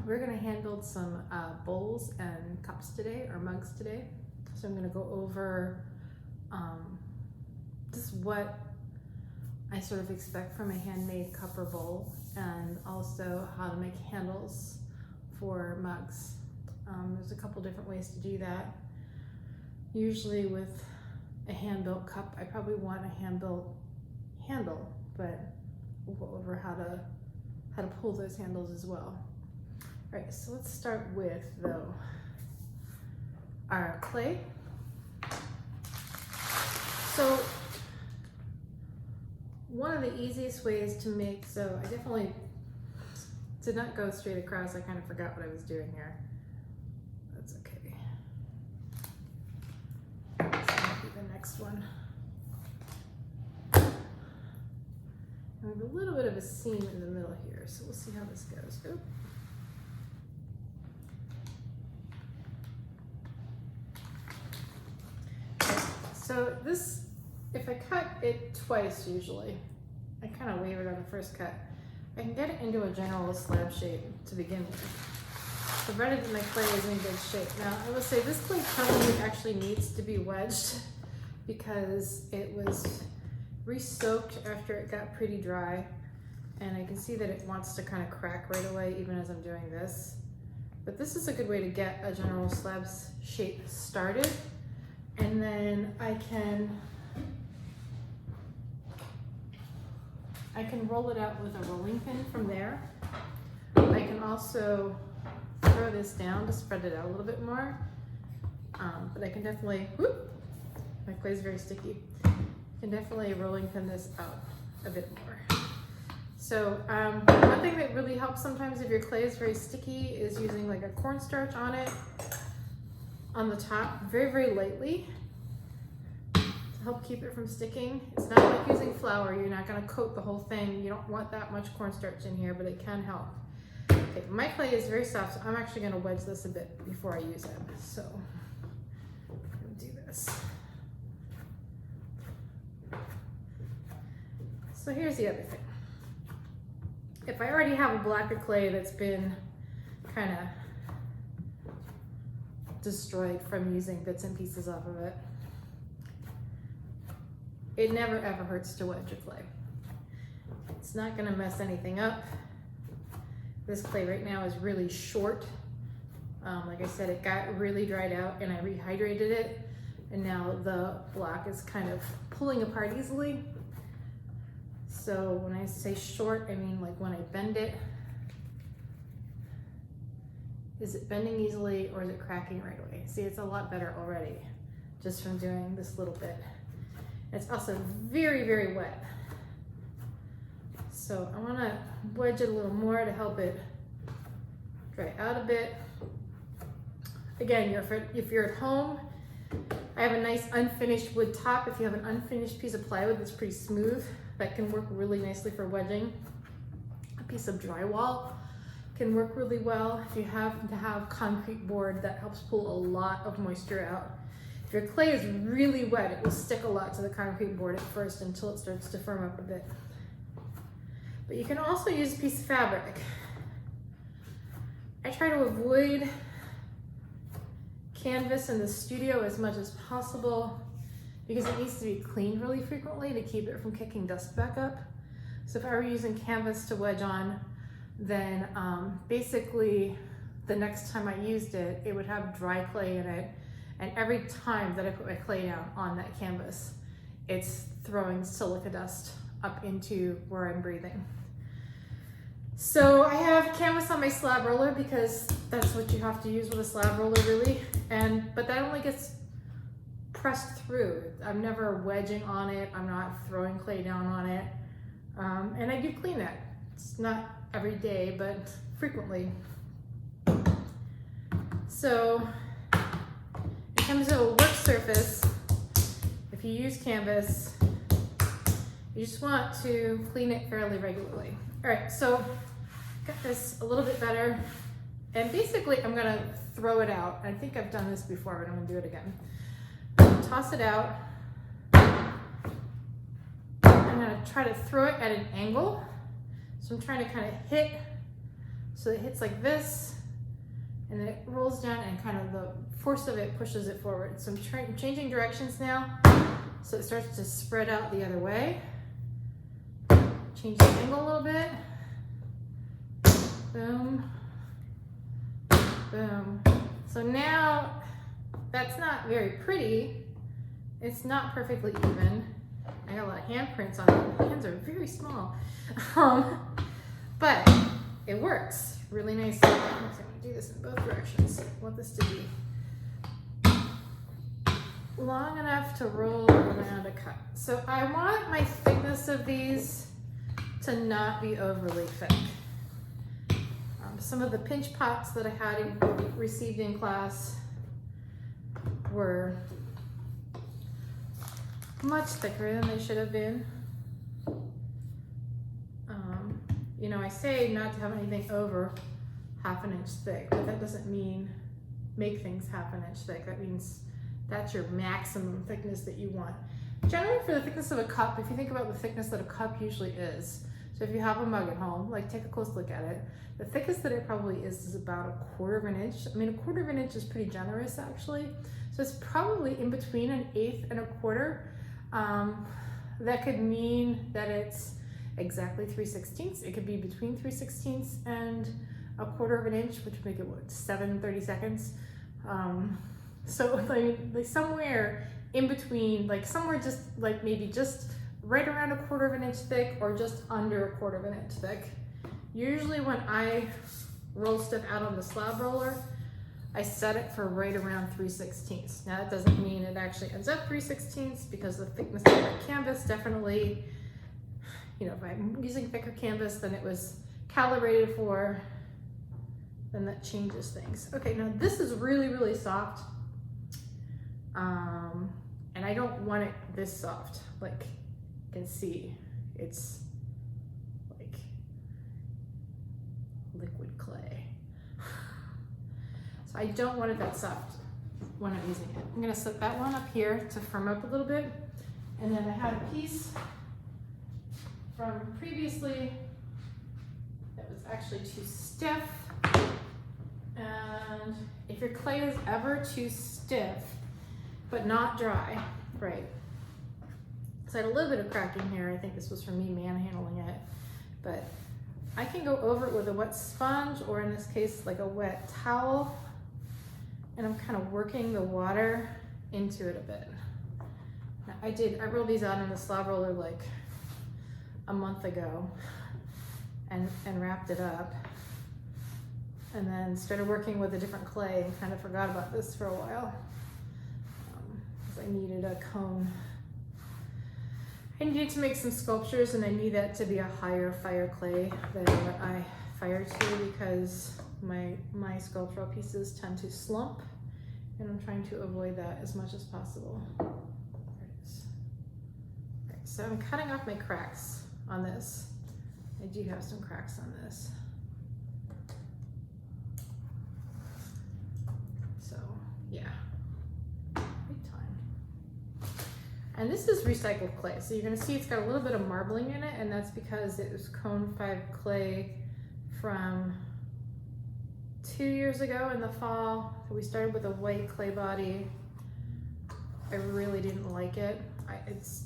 We're gonna hand build some bowls and cups today, or mugs today. So I'm gonna go over just what I sort of expect from a handmade cup or bowl, and also how to make handles for mugs. There's a couple different ways to do that. Usually with a hand-built cup, I probably want a hand-built handle, but we'll go over how to pull those handles as well. All right, so let's start with, though, our clay. So one of the easiest ways to make, so I definitely did not go straight across. I kind of forgot what I was doing here. That's okay. This might be the next one. I have a little bit of a seam in the middle here, so we'll see how this goes. Oop. So this, if I cut it twice usually, I kind of wavered on the first cut, I can get it into a general slab shape to begin with, provided that my clay is in good shape. Now I will say this clay probably actually needs to be wedged because it was re-soaked after it got pretty dry, and I can see that it wants to kind of crack right away even as I'm doing this. But this is a good way to get a general slab shape started. And then I can roll it out with a rolling pin from there. I can also throw this down to spread it out a little bit more. But I can definitely, whoop, my clay is very sticky. I can definitely rolling pin this out a bit more. So one thing that really helps sometimes if your clay is very sticky is using like a cornstarch on it, on the top, very, very lightly, to help keep it from sticking. It's not like using flour. You're not gonna coat the whole thing. You don't want that much cornstarch in here, but it can help. Okay, my clay is very soft, so I'm actually gonna wedge this a bit before I use it. So I'm gonna do this. So here's the other thing. If I already have a block of clay that's been kind of destroyed from using bits and pieces off of it, it never ever hurts to wedge a clay. It's not gonna mess anything up. This clay right now is really short. Like I said, it got really dried out and I rehydrated it, and now the block is kind of pulling apart easily. So when I say short, I mean like when I bend it, is it bending easily or is it cracking right away? See, it's a lot better already just from doing this little bit. It's also very, very wet. So I wanna wedge it a little more to help it dry out a bit. Again, if you're at home, I have a nice unfinished wood top. If you have an unfinished piece of plywood that's pretty smooth, that can work really nicely for wedging. A piece of drywall can work really well. If you happen to have concrete board, that helps pull a lot of moisture out. If your clay is really wet, it will stick a lot to the concrete board at first until it starts to firm up a bit. But you can also use a piece of fabric. I try to avoid canvas in the studio as much as possible because it needs to be cleaned really frequently to keep it from kicking dust back up. So if I were using canvas to wedge on, then basically the next time I used it, it would have dry clay in it. And every time that I put my clay down on that canvas, it's throwing silica dust up into where I'm breathing. So I have canvas on my slab roller because that's what you have to use with a slab roller really. But that only gets pressed through. I'm never wedging on it. I'm not throwing clay down on it. And I do clean it. It's not every day, but frequently. So in terms of a work surface, if you use canvas, you just want to clean it fairly regularly. All right, so got this a little bit better. And basically I'm gonna throw it out. I think I've done this before, but I'm gonna do it again. Toss it out. I'm gonna try to throw it at an angle. So I'm trying to kind of hit So it hits like this, and then it rolls down, and kind of the force of it pushes it forward. So I'm changing directions now, so it starts to spread out the other way. Change the angle a little bit. Boom, boom. So now that's not very pretty. It's not perfectly even. I got a lot of handprints on it. My hands are very small. But it works really nicely. I'm going to do this in both directions. I want this to be long enough to roll around a cut. So I want my thickness of these to not be overly thick. Some of the pinch pots that I had received in class were much thicker than they should have been. You know, I say not to have anything over 1/2 inch thick, but that doesn't mean make things 1/2 inch thick. That means that's your maximum thickness that you want. Generally, for the thickness of a cup, if you think about the thickness that a cup usually is, so if you have a mug at home, like take a close look at it, the thickest that it probably is about 1/4 inch. I mean, 1/4 inch is pretty generous actually. So it's probably in between 1/8 and 1/4. That could mean that it's exactly 3/16. It could be between 3/16 and 1/4 inch, which would make it what, 7/32. So like somewhere in between, like somewhere just like maybe just right around 1/4 inch thick or just under 1/4 inch thick. Usually when I roll stuff out on the slab roller, I set it for right around 3/16. Now that doesn't mean it actually ends up 3/16 because the thickness of my canvas definitely, you know, if I'm using thicker canvas than it was calibrated for, then that changes things. Okay, now this is really, really soft. And I don't want it this soft. Like you can see, it's like liquid clay. So I don't want it that soft when I'm using it. I'm gonna set that one up here to firm up a little bit. And then I had a piece from previously that was actually too stiff. And if your clay is ever too stiff, but not dry, right? So I had a little bit of cracking here. I think this was from me manhandling it, but I can go over it with a wet sponge, or in this case, like a wet towel, and I'm kind of working the water into it a bit. Now, I rolled these out on the slab roller like a month ago and wrapped it up, and then started working with a different clay and kind of forgot about this for a while. I needed a cone. I needed to make some sculptures, and I need that to be a higher fire clay than what I fire to, because my sculptural pieces tend to slump, and I'm trying to avoid that as much as possible. There it is. Right, so I'm cutting off my cracks on this. I do have some cracks on this. So yeah. And this is recycled clay. So you're gonna see it's got a little bit of marbling in it, and that's because it was Cone 5 clay from 2 years ago in the fall. We started with a white clay body. I really didn't like it.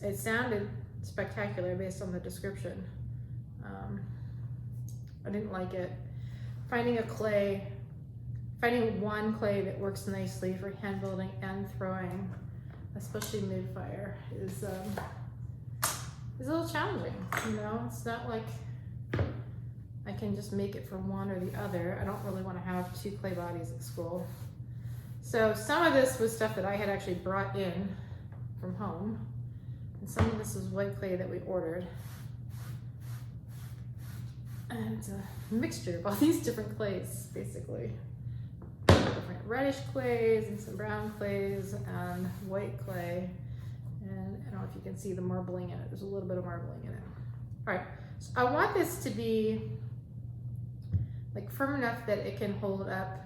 It sounded spectacular based on the description. I didn't like it. Finding one clay that works nicely for hand building and throwing, especially mid-fire, is a little challenging, you know? It's not like I can just make it for one or the other. I don't really want to have 2 clay bodies at school. So some of this was stuff that I had actually brought in from home, and some of this is white clay that we ordered. And it's a mixture of all these different clays, basically. Different reddish clays and some brown clays and white clay, and I don't know if you can see the marbling in it. There's a little bit of marbling in it. All right, so I want this to be like firm enough that it can hold up,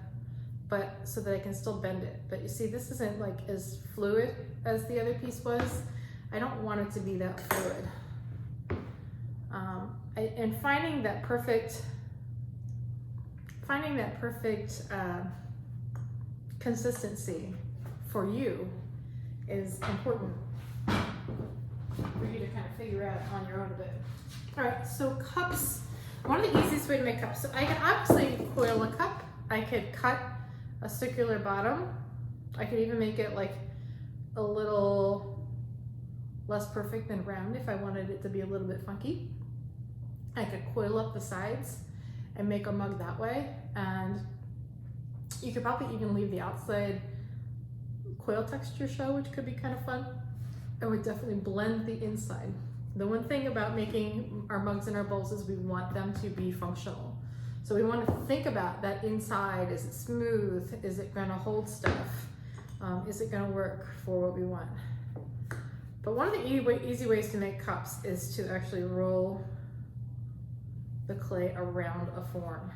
but so that I can still bend it. But you see, this isn't like as fluid as the other piece was. I don't want it to be that fluid. And finding that perfect finding that perfect consistency for you is important for you to kind of figure out on your own a bit. All right, so cups, one of the easiest way to make cups. So I can obviously coil a cup. I could cut a circular bottom. I could even make it like a little less perfect than round if I wanted it to be a little bit funky. I could coil up the sides and make a mug that way. And you could probably even leave the outside coil texture show, which could be kind of fun. It would definitely blend the inside. The one thing about making our mugs and our bowls is we want them to be functional. So we want to think about that inside. Is it smooth? Is it going to hold stuff? Is it going to work for what we want? But one of the easy ways to make cups is to actually roll the clay around a form.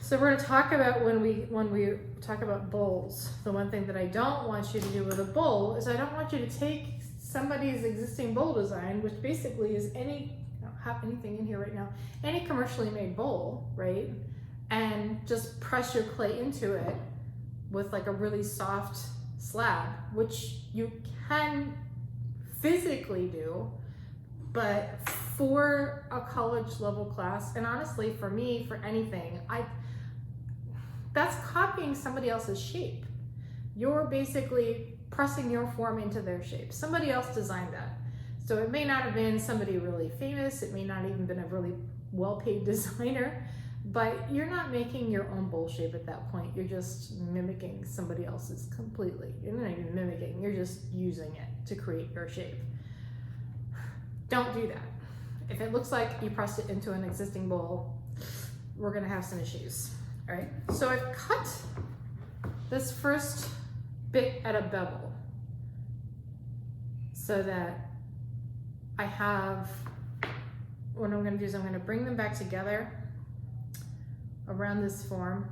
So we're going to talk about when we talk about bowls. The one thing that I don't want you to do with a bowl is I don't want you to take somebody's existing bowl design, which basically is I don't have anything in here right now, any commercially made bowl, right? And just press your clay into it with like a really soft slab, which you can physically do, but for a college level class, and honestly for me, for anything, that's copying somebody else's shape. You're basically pressing your form into their shape. Somebody else designed that. So it may not have been somebody really famous, it may not even been a really well-paid designer, but you're not making your own bowl shape at that point. You're just mimicking somebody else's completely. You're not even mimicking, you're just using it to create your shape. Don't do that. If it looks like you pressed it into an existing bowl, we're gonna have some issues. All right, so I've cut this first bit at a bevel so that I have, what I'm gonna do is I'm gonna bring them back together around this form,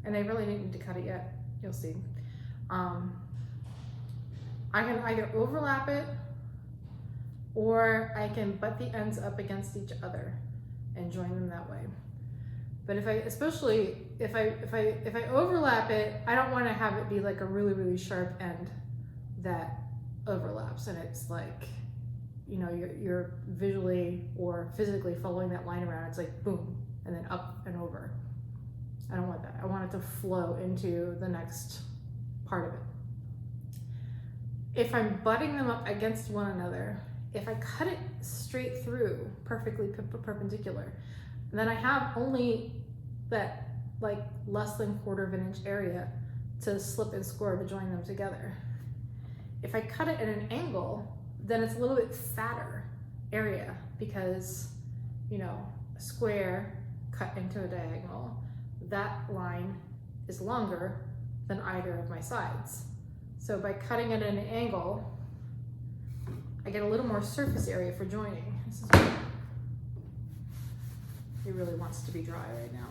and I really didn't need to cut it yet, you'll see. I can either overlap it or I can butt the ends up against each other and join them that way. But especially if I overlap it, I don't want to have it be like a really, really sharp end that overlaps, and it's like, you know, you're visually or physically following that line around. It's like boom, and then up and over. I don't want that. I want it to flow into the next part of it. If I'm butting them up against one another, if I cut it straight through, perfectly perpendicular, then I have only that like less than 1/4 of an inch area to slip and score to join them together. If I cut it at an angle, then it's a little bit fatter area because, you know, a square cut into a diagonal, that line is longer than either of my sides. So by cutting it at an angle, I get a little more surface area for joining. This is it really wants to be dry right now.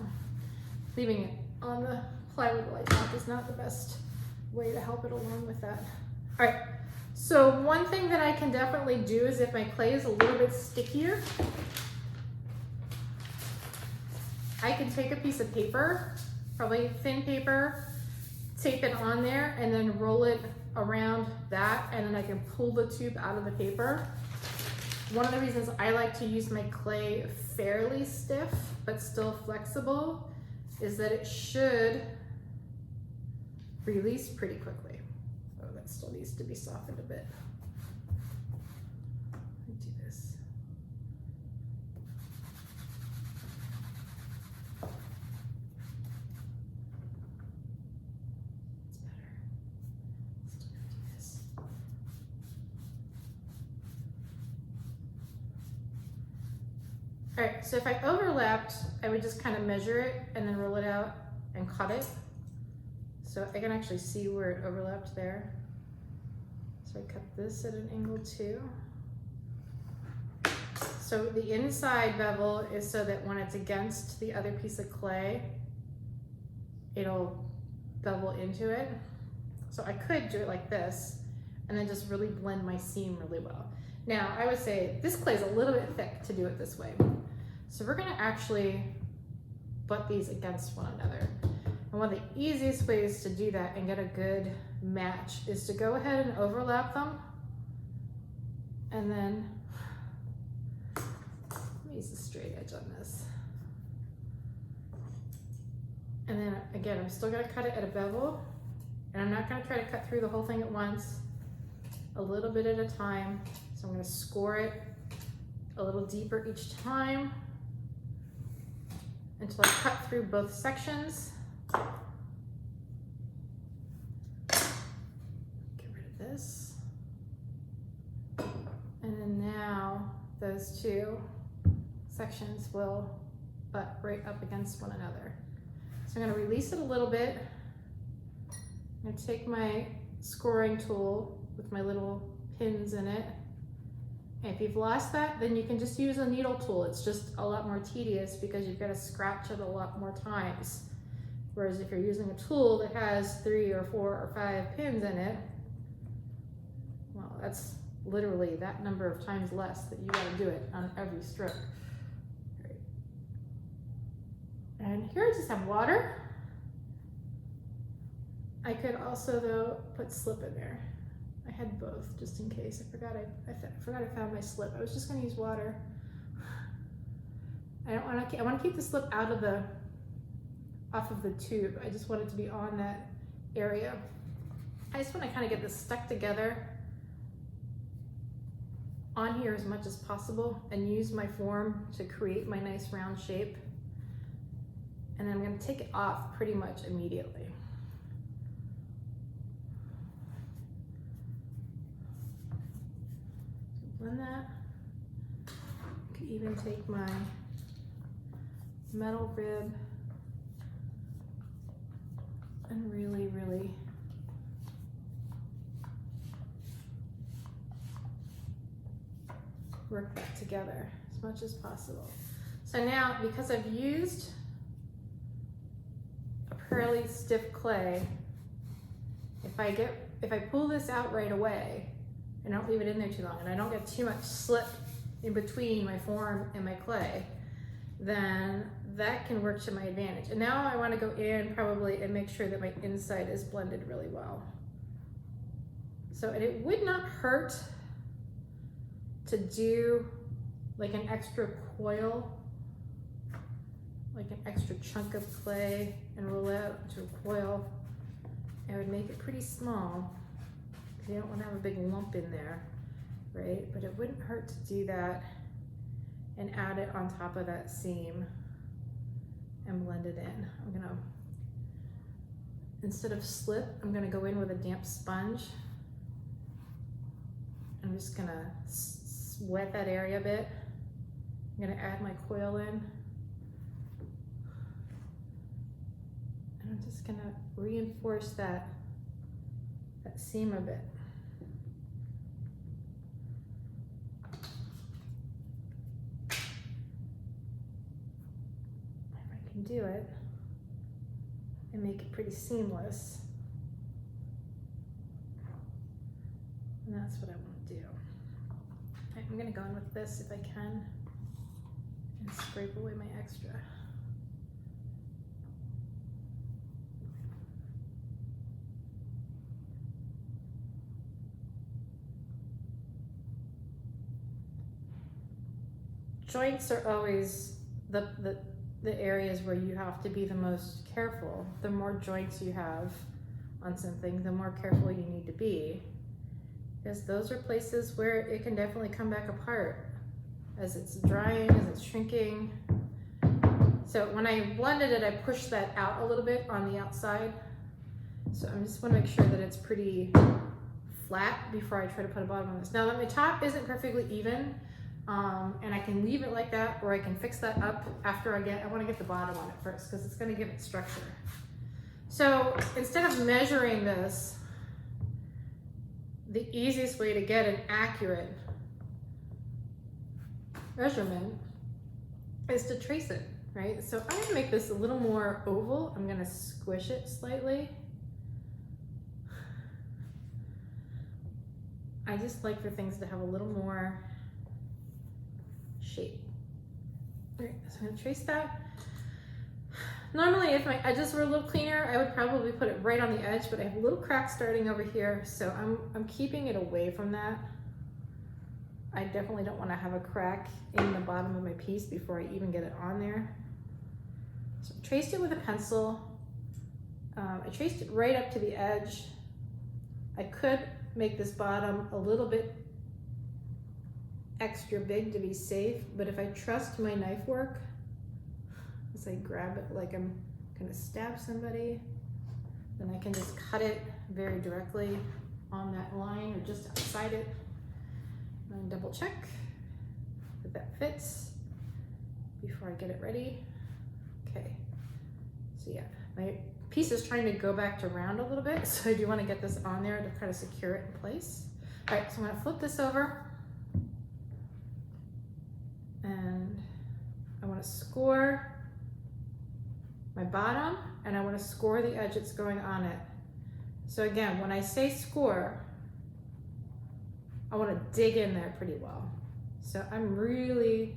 Leaving it on the plywood like that is not the best way to help it along with that. All right, so one thing that I can definitely do is if my clay is a little bit stickier, I can take a piece of paper, probably thin paper, tape it on there, and then roll it around that, and then I can pull the tube out of the paper. One of the reasons I like to use my clay fairly stiff but still flexible is that it should release pretty quickly. Oh, that still needs to be softened a bit. Let me do this. It's better. Still gonna do this. All right, so if I overlapped, I would just kind of measure it and then roll it out and cut it. So I can actually see where it overlapped there. So I cut this at an angle too. So the inside bevel is so that when it's against the other piece of clay, it'll bevel into it. So I could do it like this and then just really blend my seam really well. Now I would say this clay is a little bit thick to do it this way. So we're gonna actually butt these against one another. And one of the easiest ways to do that and get a good match is to go ahead and overlap them. And then, let me use the straight edge on this. And then again, I'm still gonna cut it at a bevel, and I'm not gonna try to cut through the whole thing at once, a little bit at a time. So I'm gonna score it a little deeper each time until I cut through both sections. Get rid of this. And then now those two sections will butt right up against one another. So I'm gonna release it a little bit. I'm gonna take my scoring tool with my little pins in it. And if you've lost that, then you can just use a needle tool. It's just a lot more tedious because you've got to scratch it a lot more times. Whereas if you're using a tool that has 3 or 4 or 5 pins in it, well, that's literally that number of times less that you gotta do it on every stroke. Right. And here I just have water. I could also, though, put slip in there. I had both just in case. I forgot I found my slip. I was just going to use water. I want to keep the slip off of the tube. I just want it to be on that area. I just want to kind of get this stuck together on here as much as possible and use my form to create my nice round shape. And then I'm going to take it off pretty much immediately. Blend that. I could even take my metal rib and really work that together as much as possible. So now, because I've used a fairly stiff clay, if I pull this out right away and don't leave it in there too long, and I don't get too much slip in between my form and my clay, then that can work to my advantage. And now I want to go in probably and make sure that my inside is blended really well. So, and it would not hurt to do like an extra coil, like an extra chunk of clay, and roll it out into a coil. I would make it pretty small because you don't want to have a big lump in there, right? But it wouldn't hurt to do that and add it on top of that seam and blend it in. I'm gonna, instead of slip, I'm gonna go in with a damp sponge. I'm just gonna wet that area a bit. I'm gonna add my coil in. And I'm just gonna reinforce that seam a bit. If I can do it and make it pretty seamless. And that's what I want to do. Right, I'm gonna go in with this if I can and scrape away my extra. Joints are always the areas where you have to be the most careful. The more joints you have on something, the more careful you need to be. Because those are places where it can definitely come back apart as it's drying, as it's shrinking. So when I blended it, I pushed that out a little bit on the outside. So I just want to make sure that it's pretty flat before I try to put a bottom on this. Now, my top isn't perfectly even, and I can leave it like that, or I can fix that up after I want to get the bottom on it first because it's going to give it structure. So instead of measuring this, the easiest way to get an accurate measurement is to trace it, right? So I'm gonna make this a little more oval. I'm gonna squish it slightly. I just like for things to have a little more shape. All right, so I'm gonna trace that. Normally if my edges were a little cleaner, I would probably put it right on the edge, but I have a little crack starting over here, so I'm keeping it away from that. I definitely don't want to have a crack in the bottom of my piece before I even get it on there. So I traced it with a pencil. I traced it right up to the edge. I could make this bottom a little bit extra big to be safe, but if I trust my knife work, as I grab it like I'm gonna stab somebody, then I can just cut it very directly on that line or just outside it. And double check that that fits before I get it ready. Okay, so yeah, my piece is trying to go back to round a little bit, so I do want to get this on there to kind of secure it in place. All right, so I'm going to flip this over, and I want to score my bottom, and I want to score the edge that's going on it. So again, when I say score, I want to dig in there pretty well. So I'm really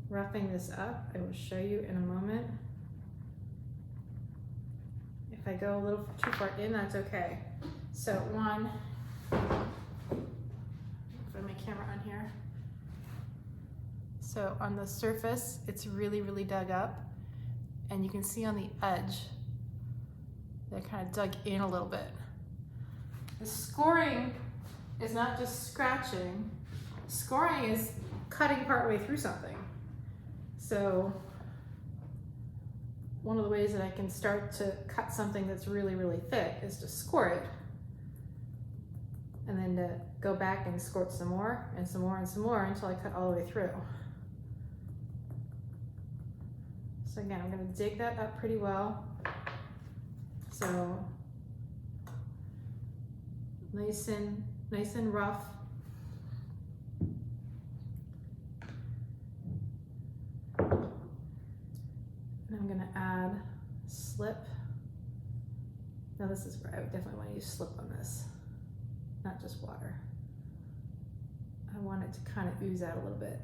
roughing this up. I will show you in a moment. If I go a little too far in, that's okay. So one, put my camera on here. So on the surface, it's really, really dug up. And you can see on the edge, that kind of dug in a little bit. The scoring is not just scratching. Scoring is cutting partway through something. So one of the ways that I can start to cut something that's really, really thick is to score it. And then to go back and score it some more and some more and some more until I cut all the way through. So again, I'm gonna dig that up pretty well. So nice and rough. And I'm gonna add slip. Now this is where I would definitely want to use slip on this, not just water. I want it to kind of ooze out a little bit.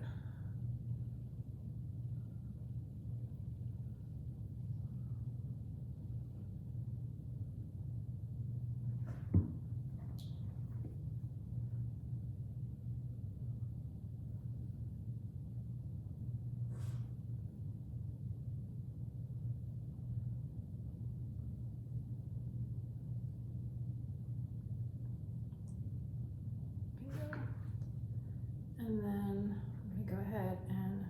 And then I'm gonna go ahead and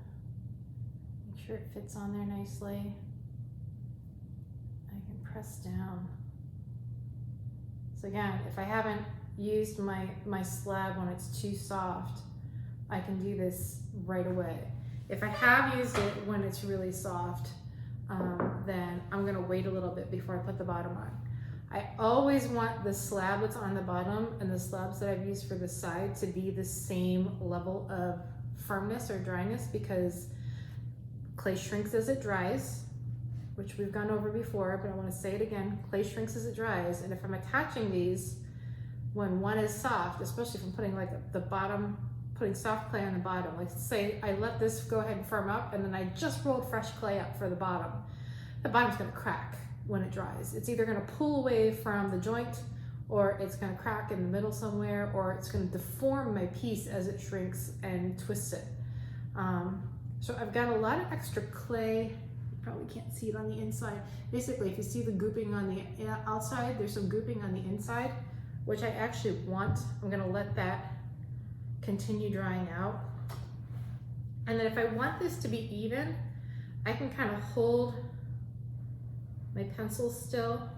make sure it fits on there nicely. I can press down. So again, if I haven't used my slab when it's too soft, I can do this right away. If I have used it when it's really soft, then I'm gonna wait a little bit before I put the bottom on. I always want the slab that's on the bottom and the slabs that I've used for the side to be the same level of firmness or dryness, because clay shrinks as it dries, which we've gone over before, but I want to say it again. Clay shrinks as it dries, and if I'm attaching these when one is soft, especially if I'm putting like the bottom, putting soft clay on the bottom, like say I let this go ahead and firm up and then I just rolled fresh clay up for the bottom's gonna crack when it dries. It's either gonna pull away from the joint, or it's gonna crack in the middle somewhere, or it's gonna deform my piece as it shrinks and twists it. So I've got a lot of extra clay. You probably can't see it on the inside. Basically, if you see the gooping on the outside, there's some gooping on the inside, which I actually want. I'm gonna let that continue drying out. And then if I want this to be even, I can kind of hold my pencil still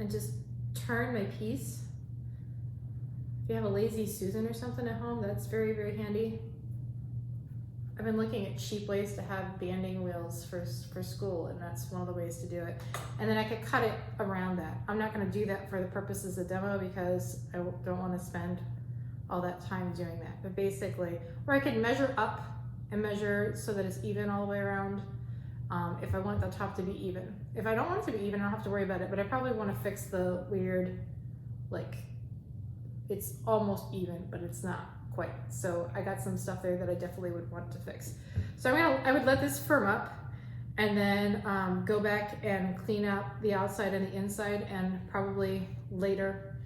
and just turn my piece. If you have a Lazy Susan or something at home, that's very, very handy. I've been looking at cheap ways to have banding wheels for school, and that's one of the ways to do it. And then I could cut it around that. I'm not gonna do that for the purposes of demo because I don't wanna spend all that time doing that. But basically, or I could measure up and measure so that it's even all the way around. If I want the top to be even. If I don't want it to be even, I don't have to worry about it, but I probably want to fix the weird, like, it's almost even, but it's not quite. So I got some stuff there that I definitely would want to fix. So I would let this firm up and then go back and clean out the outside and the inside, and probably later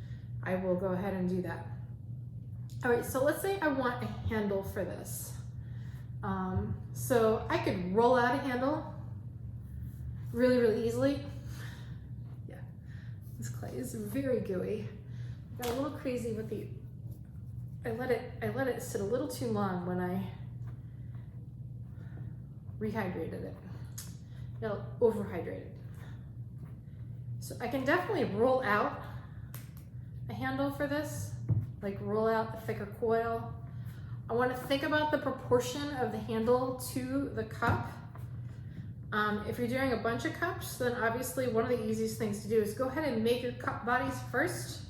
I will go ahead and do that. All right, so let's say I want a handle for this. So I could roll out a handle really easily. Yeah, this clay is very gooey. I got a little crazy with the, I let it sit a little too long when I rehydrated it. No, overhydrated. So I can definitely roll out a handle for this, like roll out a thicker coil. I want to think about the proportion of the handle to the cup. If you're doing a bunch of cups, then obviously one of the easiest things to do is go ahead and make your cup bodies first.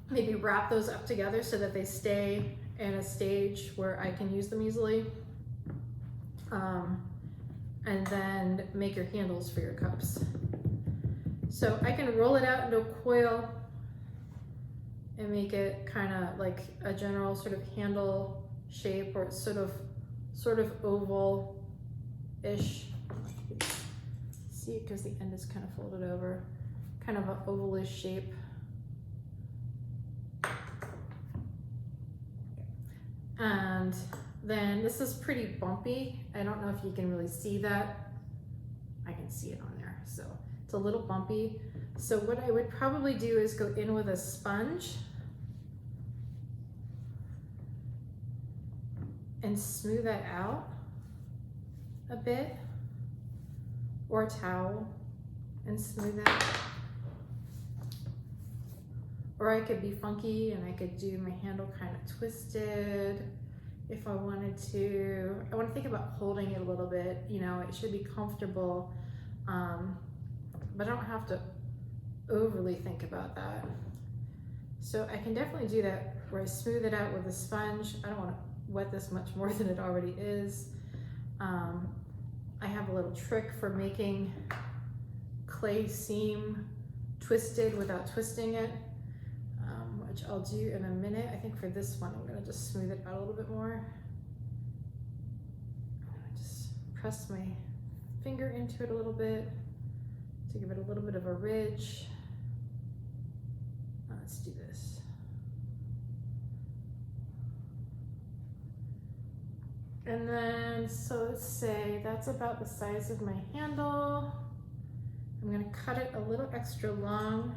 Maybe wrap those up together so that they stay in a stage where I can use them easily. And then make your handles for your cups. So I can roll it out into a coil and make it kind of like a general sort of handle shape, or it's sort of oval-ish. See it because the end is kind of folded over, kind of an oval-ish shape. And then this is pretty bumpy. I don't know if you can really see that. I can see it on there, so it's a little bumpy. So what I would probably do is go in with a sponge and smooth that out a bit, or a towel and smooth that. Or I could be funky and I could do my handle kind of twisted if I wanted to. I want to think about holding it a little bit, you know, it should be comfortable, but I don't have to overly think about that. So I can definitely do that where I smooth it out with a sponge. I don't want to wet this much more than it already is. I have a little trick for making clay seem twisted without twisting it, which I'll do in a minute. I think for this one, I'm gonna just smooth it out a little bit more. Just press my finger into it a little bit to give it a little bit of a ridge. Let's do this. And then, so let's say that's about the size of my handle. I'm gonna cut it a little extra long.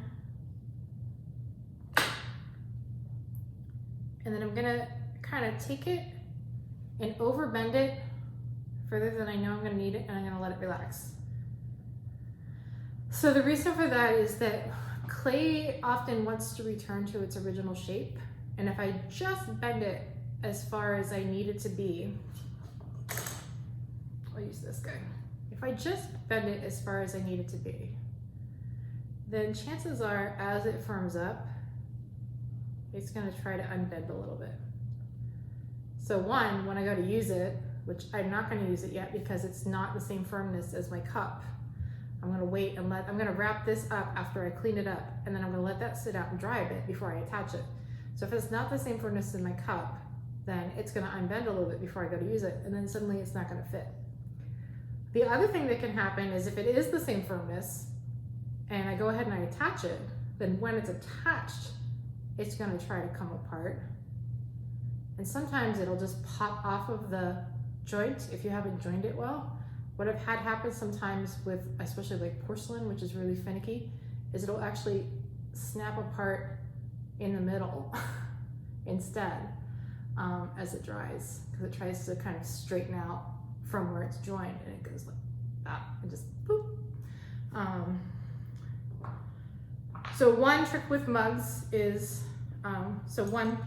And then I'm gonna kind of take it and overbend it further than I know I'm gonna need it, and I'm gonna let it relax. So the reason for that is that clay often wants to return to its original shape. And if I just bend it as far as I need it to be, I'll use this guy. If I just bend it as far as I need it to be, then chances are as it firms up, it's gonna try to unbend a little bit. So one, when I go to use it, which I'm not gonna use it yet because it's not the same firmness as my cup, I'm gonna wait and I'm gonna wrap this up after I clean it up, and then I'm gonna let that sit out and dry a bit before I attach it. So if it's not the same firmness as my cup, then it's gonna unbend a little bit before I go to use it, and then suddenly it's not gonna fit. The other thing that can happen is if it is the same firmness, and I go ahead and I attach it, then when it's attached, it's gonna try to come apart. And sometimes it'll just pop off of the joint if you haven't joined it well. What I've had happen sometimes with, especially like porcelain, which is really finicky, is it'll actually snap apart in the middle instead as it dries, because it tries to kind of straighten out from where it's joined, and it goes like that and just boop. So one trick with mugs is, so one,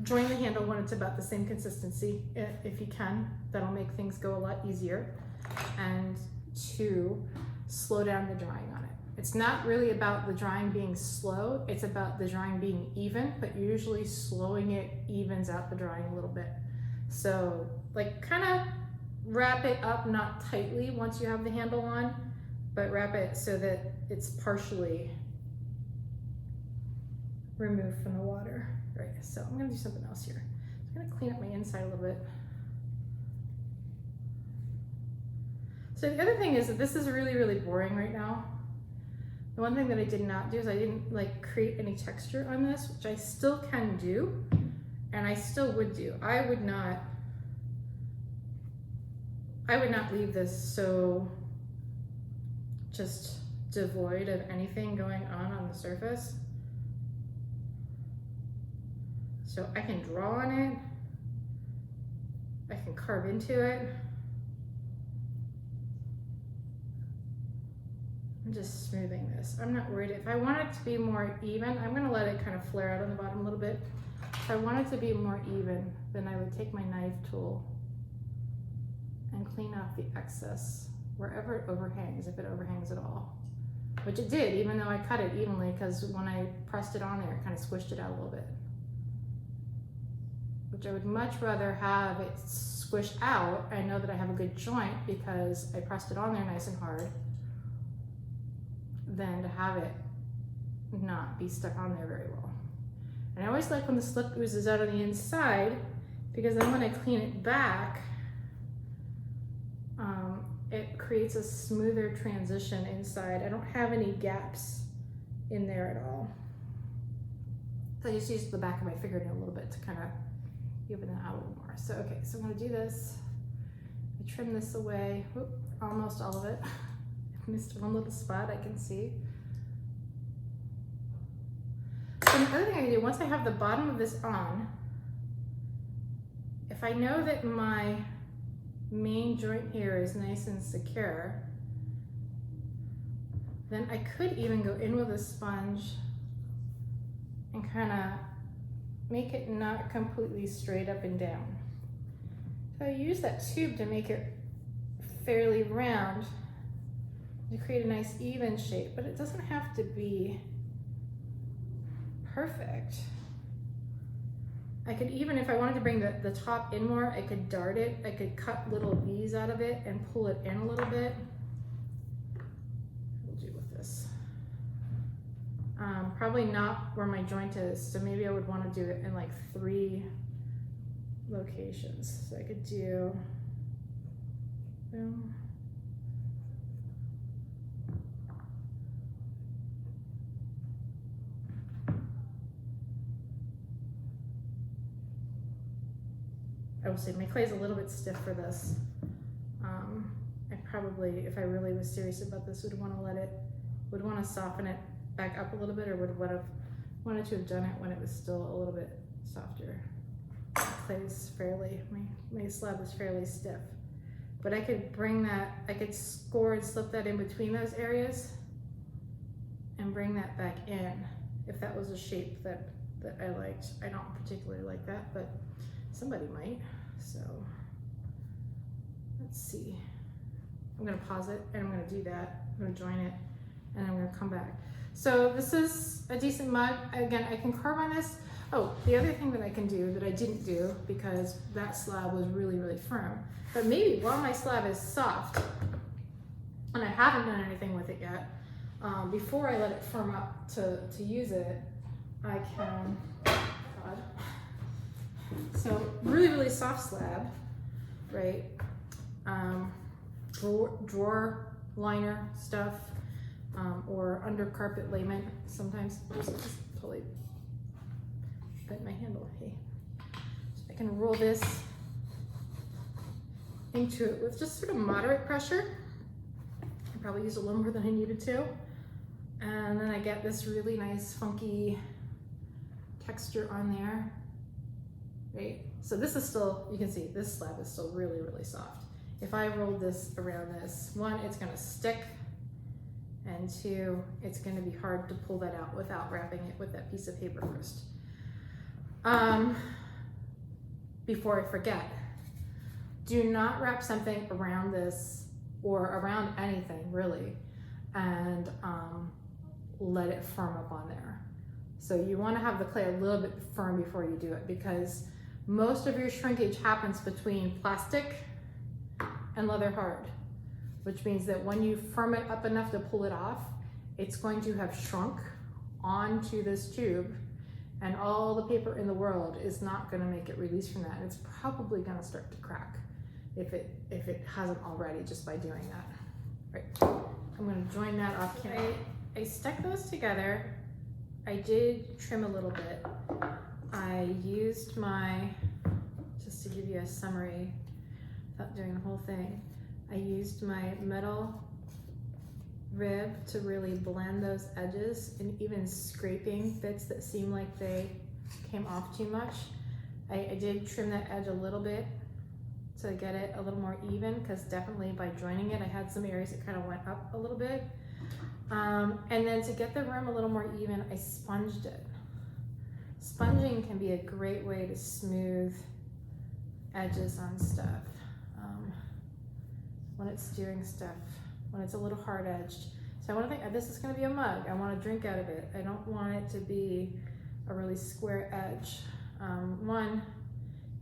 join the handle when it's about the same consistency, if you can. That'll make things go a lot easier. And two, slow down the drying on it. It's not really about the drying being slow, it's about the drying being even, but usually slowing it evens out the drying a little bit. So like kind of wrap it up, not tightly once you have the handle on, but wrap it so that it's partially removed from the water. Right, so I'm gonna do something else here. I'm gonna clean up my inside a little bit. So the other thing is that this is really, really boring right now. The one thing that I did not do is I didn't like create any texture on this, which I still can do, and I still would do. I would not leave this so just devoid of anything going on the surface. So I can draw on it, I can carve into it. I'm just smoothing this. I'm not worried. If I want it to be more even, I'm gonna let it kind of flare out on the bottom a little bit. If I want it to be more even, then I would take my knife tool and clean off the excess wherever it overhangs, if it overhangs at all. Which it did, even though I cut it evenly, because when I pressed it on there, it kind of squished it out a little bit. Which I would much rather have it squish out. I know that I have a good joint because I pressed it on there nice and hard, than to have it not be stuck on there very well. And I always like when the slip oozes out on the inside, because then when I clean it back, it creates a smoother transition inside. I don't have any gaps in there at all. So I just used the back of my fingernail a little bit to kind of even that out a little more. So, okay, so I'm gonna do this. I trim this away, whoop, almost all of it. I missed one little spot I can see. So the other thing I can do, once I have the bottom of this on, if I know that my main joint here is nice and secure, then I could even go in with a sponge and kind of make it not completely straight up and down. So I use that tube to make it fairly round to create a nice even shape, but it doesn't have to be perfect. I could even, if I wanted to bring the top in more, I could dart it. I could cut little V's out of it and pull it in a little bit. What will do with this? Probably not where my joint is, so maybe I would want to do it in like 3 locations. So I could do, boom. I will say my clay is a little bit stiff for this. I probably, if I really was serious about this, would want to soften it back up a little bit, or would have wanted to have done it when it was still a little bit softer. My clay is fairly, my slab is fairly stiff. But I could bring that, I could score and slip that in between those areas and bring that back in if that was a shape that I liked. I don't particularly like that, but somebody might. So let's see. I'm gonna pause it and I'm gonna do that. I'm gonna join it and I'm gonna come back. So this is a decent mug. Again, I can carve on this. Oh, the other thing that I can do that I didn't do because that slab was really, really firm, but maybe while my slab is soft and I haven't done anything with it yet, before I let it firm up to use it, I can, God. So really, really soft slab, right? Drawer liner stuff, or under carpet layment. Sometimes just totally bent my handle. Hey, so I can roll this into it with just sort of moderate pressure. I probably used a little more than I needed to, and then I get this really nice funky texture on there. Right? So this is still, you can see this slab is still really, really soft. If I roll this around this, 1, it's gonna stick, and 2, it's gonna be hard to pull that out without wrapping it with that piece of paper first. Before I forget, do not wrap something around this or around anything really, and let it firm up on there. So you wanna have the clay a little bit firm before you do it, because most of your shrinkage happens between plastic and leather hard, which means that when you firm it up enough to pull it off, it's going to have shrunk onto this tube, and all the paper in the world is not going to make it release from that. It's probably going to start to crack if it hasn't already, just by doing that. Right, I'm gonna join that off camera. I stuck those together. I did trim a little bit. I used my, just to give you a summary without doing the whole thing, I used my metal rib to really blend those edges, and even scraping bits that seem like they came off too much. I did trim that edge a little bit to get it a little more even, because definitely by joining it I had some areas that kind of went up a little bit. And then to get the rim a little more even, I sponged it. Sponging can be a great way to smooth edges on stuff. When it's doing stuff, when it's a little hard edged. So I want to think, this is going to be a mug. I want to drink out of it. I don't want it to be a really square edge. One,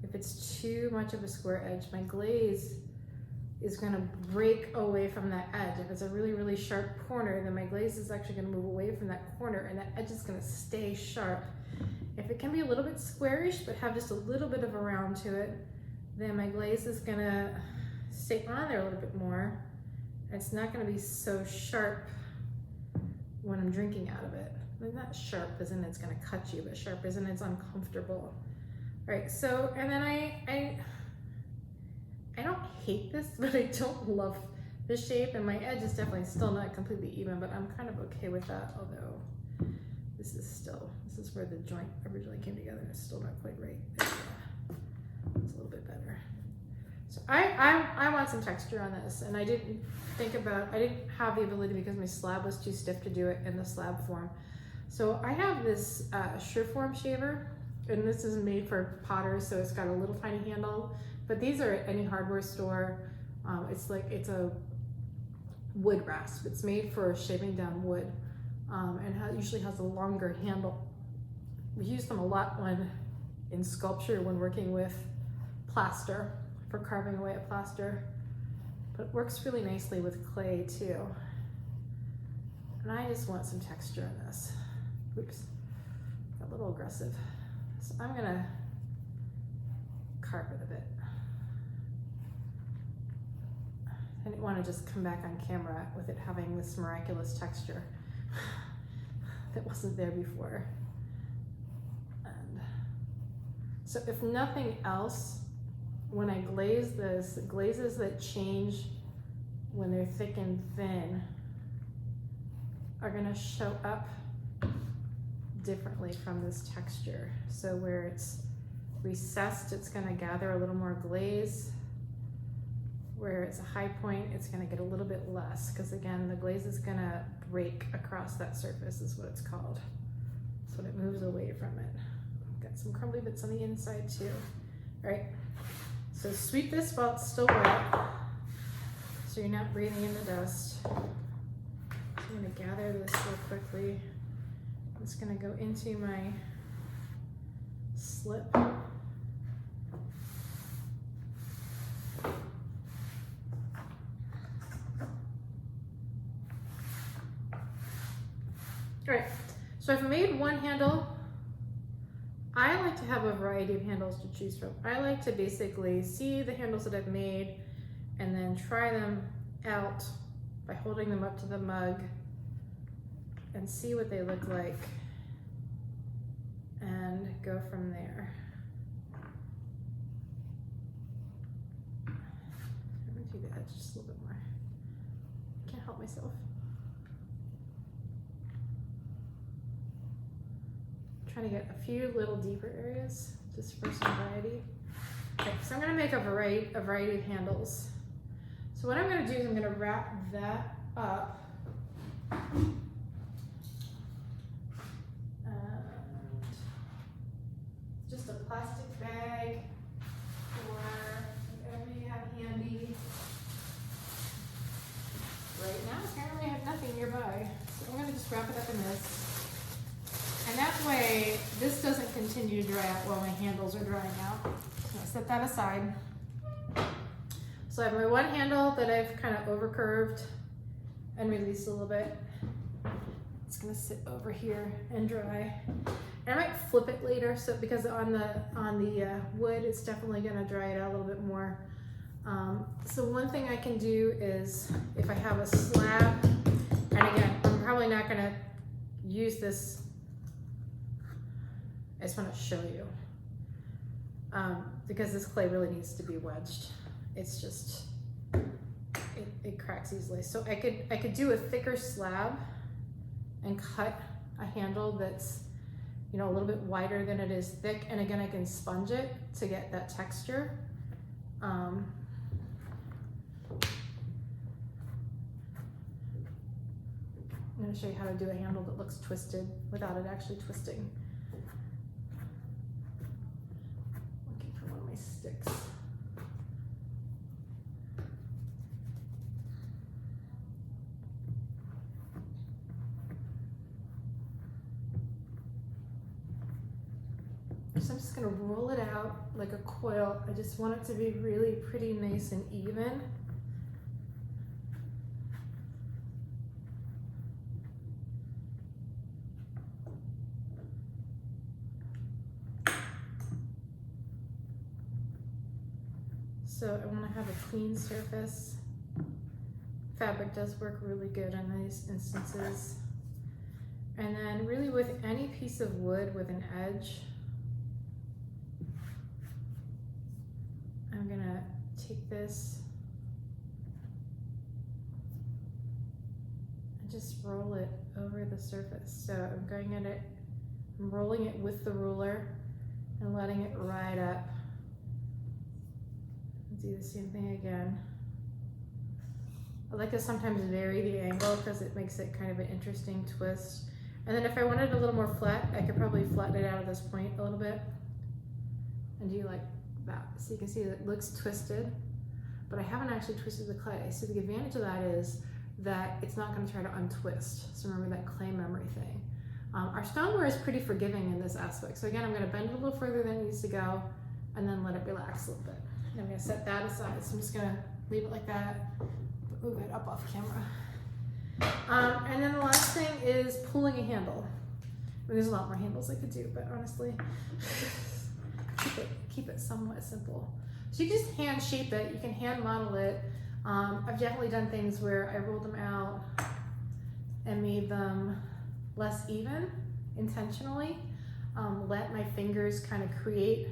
if it's too much of a square edge, my glaze is going to break away from that edge. If it's a really, really sharp corner, then my glaze is actually going to move away from that corner, and that edge is going to stay sharp. If it can be a little bit squarish, but have just a little bit of a round to it, then my glaze is going to stay on there a little bit more. It's not going to be so sharp when I'm drinking out of it. Not sharp as in it's going to cut you, but sharp as in it's uncomfortable. All right, so, and then I don't hate this, but I don't love the shape, and my edge is definitely still not completely even, but I'm kind of okay with that, although this is where the joint originally came together. It's still not quite right. It's a little bit better. So I want some texture on this, and I didn't have the ability because my slab was too stiff to do it in the slab form. So I have this Sureform shaver, and this is made for potters, so it's got a little tiny handle, but these are at any hardware store. It's a wood rasp. It's made for shaving down wood, and usually has a longer handle. We use them a lot in sculpture when working with plaster, for carving away at plaster, but it works really nicely with clay too. And I just want some texture in this. Oops, got a little aggressive. So I'm gonna carve it a bit. I didn't want to just come back on camera with it having this miraculous texture that wasn't there before. And so if nothing else, when I glaze this, glazes that change when they're thick and thin are gonna show up differently from this texture. So where it's recessed, it's gonna gather a little more glaze. Where it's a high point, it's gonna get a little bit less, because again, the glaze is gonna break across that surface is what it's called. So it moves away from it. Got some crumbly bits on the inside too. All right, so sweep this while it's still wet, so you're not breathing in the dust. So I'm gonna gather this real quickly. It's gonna go into my slip. All right, so I've made one handle. I like to have a variety of handles to choose from. I like to basically see the handles that I've made and then try them out by holding them up to the mug and see what they look like and go from there. I'm gonna do the edge just a little bit more. Can't help myself. Trying to get a few little deeper areas just for some variety. Okay, so I'm going to make a variety of handles. So what I'm going to do is I'm going to wrap that up. And just a plastic bag or whatever you have handy. Right now, apparently I have nothing nearby. So I'm going to just wrap it up in this. And that way, this doesn't continue to dry out while my handles are drying out. So I'm gonna set that aside. So I have my one handle that I've kind of over curved and released a little bit. It's gonna sit over here and dry. And I might flip it later, so because on the wood, it's definitely gonna dry it out a little bit more. So one thing I can do is if I have a slab, and again, I'm probably not gonna use this, I just wanna show you. Because this clay really needs to be wedged. It's just, it cracks easily. So I could do a thicker slab and cut a handle that's, you know, a little bit wider than it is thick. And again, I can sponge it to get that texture. I'm going to show you how to do a handle that looks twisted without it actually twisting. Looking for one of my sticks. So I'm just going to roll it out like a coil. I just want it to be really pretty nice and even. So I want to have a clean surface. Fabric does work really good in these instances. And then really with any piece of wood with an edge, I'm gonna take this and just roll it over the surface. So I'm going at it, I'm rolling it with the ruler and letting it ride up. Do the same thing again. I like to sometimes vary the angle because it makes it kind of an interesting twist. And then if I wanted a little more flat, I could probably flatten it out at this point a little bit and do like that. So you can see that it looks twisted, but I haven't actually twisted the clay. So the advantage of that is that it's not going to try to untwist. So remember that clay memory thing. Our stoneware is pretty forgiving in this aspect. So again, I'm going to bend it a little further than it needs to go and then let it relax a little bit. And I'm going to set that aside. So I'm just going to leave it like that, but move it up off camera. And then the last thing is pulling a handle. I mean, there's a lot more handles I could do, but honestly, keep it somewhat simple. So you can just hand shape it. You can hand model it. I've definitely done things where I rolled them out and made them less even intentionally. Let my fingers kind of create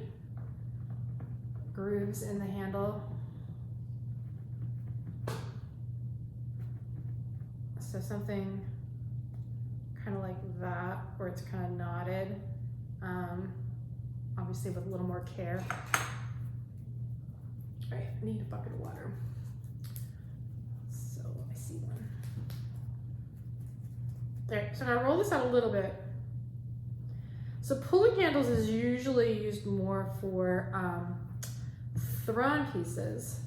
grooves in the handle. So something kind of like that, where it's kind of knotted, obviously with a little more care. All right, I need a bucket of water. So let me see one. All right, so I'm gonna roll this out a little bit. So pulling handles is usually used more for thrown pieces,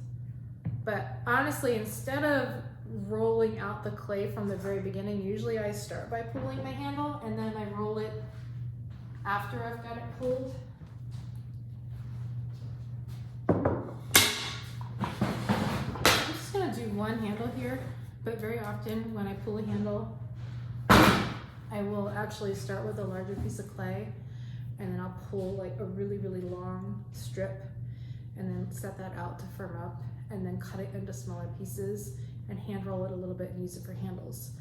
but honestly, instead of rolling out the clay from the very beginning, usually I start by pulling my handle and then I roll it after I've got it pulled. I'm just gonna do one handle here, but very often when I pull a handle, I will actually start with a larger piece of clay and then I'll pull like a really, really long strip and then set that out to firm up and then cut it into smaller pieces and hand roll it a little bit and use it for handles.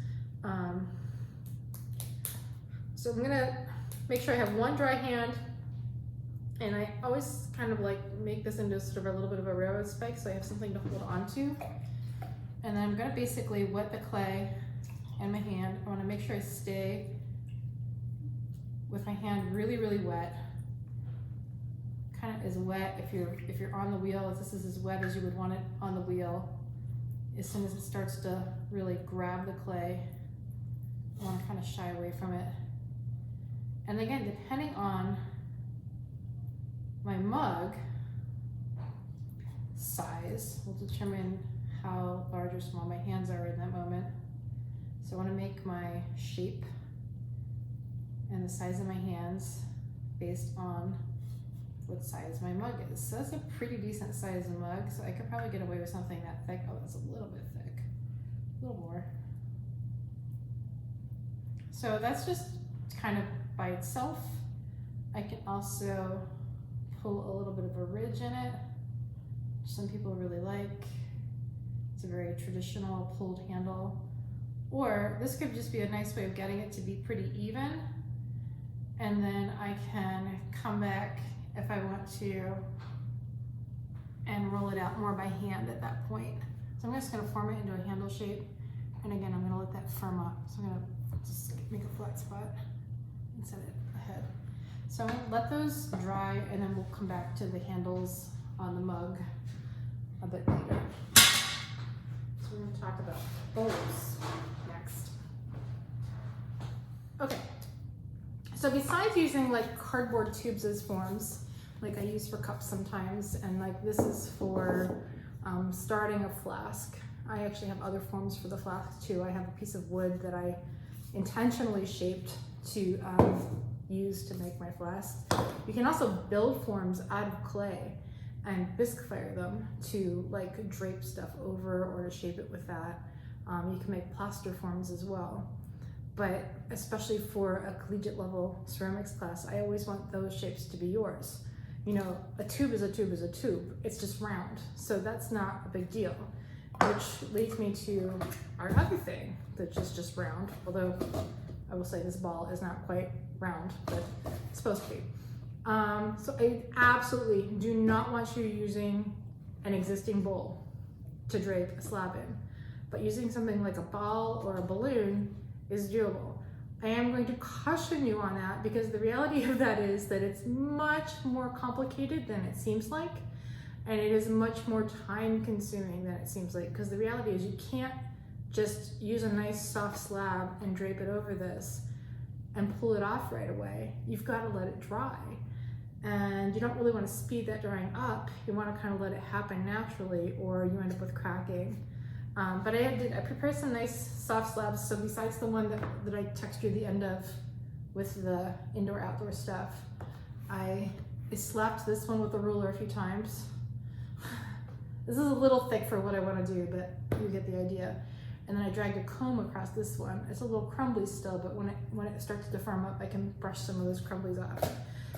So I'm gonna make sure I have one dry hand, and I always kind of like make this into sort of a little bit of a railroad spike so I have something to hold on to. And then I'm gonna basically wet the clay in my hand. I wanna make sure I stay with my hand really, really wet. Kind of as wet if you're on the wheel, this is as wet as you would want it on the wheel. As soon as it starts to really grab the clay, I want to kind of shy away from it. And again, depending on my mug size will determine how large or small my hands are in that moment. So I want to make my shape and the size of my hands based on what size my mug is. So that's a pretty decent size mug, so I could probably get away with something that thick. Oh, that's a little bit thick, a little more. So that's just kind of by itself. I can also pull a little bit of a ridge in it, which some people really like. a very traditional pulled handle. Or this could just be a nice way of getting it to be pretty even. And then I can come back if I want to and roll it out more by hand at that point. So I'm just gonna form it into a handle shape. And again, I'm gonna let that firm up. So I'm gonna just make a flat spot and set it ahead. So I'm gonna let those dry and then we'll come back to the handles on the mug a bit later. So we're gonna talk about bowls next. Okay, so besides using like cardboard tubes as forms, like I use for cups sometimes, and like this is for starting a flask. I actually have other forms for the flask too. I have a piece of wood that I intentionally shaped to use to make my flask. You can also build forms out of clay and bisque fire them to like drape stuff over or to shape it with that. You can make plaster forms as well. But especially for a collegiate level ceramics class, I always want those shapes to be yours. You know, a tube is a tube is a tube. It's just round. So that's not a big deal. Which leads me to our other thing, which is just round. Although I will say this ball is not quite round, but it's supposed to be. So I absolutely do not want you using an existing bowl to drape a slab in. But using something like a ball or a balloon is doable. I am going to caution you on that because the reality of that is that it's much more complicated than it seems like, and it is much more time consuming than it seems like, because the reality is you can't just use a nice soft slab and drape it over this and pull it off right away. You've got to let it dry, and you don't really want to speed that drying up. You want to kind of let it happen naturally, or you end up with cracking. But I prepared some nice soft slabs. So besides the one that I textured the end of with the indoor-outdoor stuff, I slapped this one with a ruler a few times. This is a little thick for what I want to do, but you get the idea. And then I dragged a comb across this one. It's a little crumbly still, but when it starts to firm up, I can brush some of those crumblies off.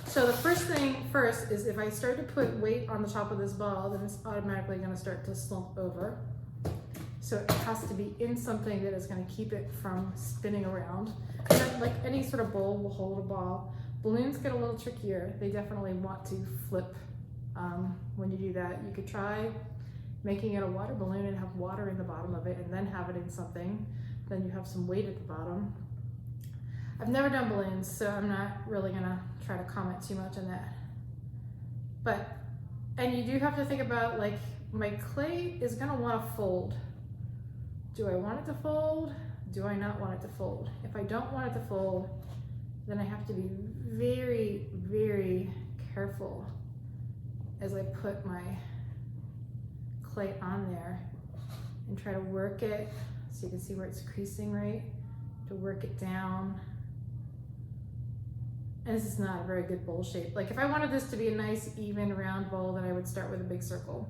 So the first thing first is if I start to put weight on the top of this ball, then it's automatically going to start to slump over. So it has to be in something that is going to keep it from spinning around. And then, like any sort of bowl will hold a ball. Balloons get a little trickier. They definitely want to flip when you do that. You could try making it a water balloon and have water in the bottom of it and then have it in something. Then you have some weight at the bottom. I've never done balloons, so I'm not really going to try to comment too much on that. And you do have to think about, like, my clay is going to want to fold. Do I want it to fold? Do I not want it to fold? If I don't want it to fold, then I have to be very, very careful as I put my clay on there and try to work it so you can see where it's creasing, right? To work it down. And this is not a very good bowl shape. Like if I wanted this to be a nice, even, round bowl, then I would start with a big circle.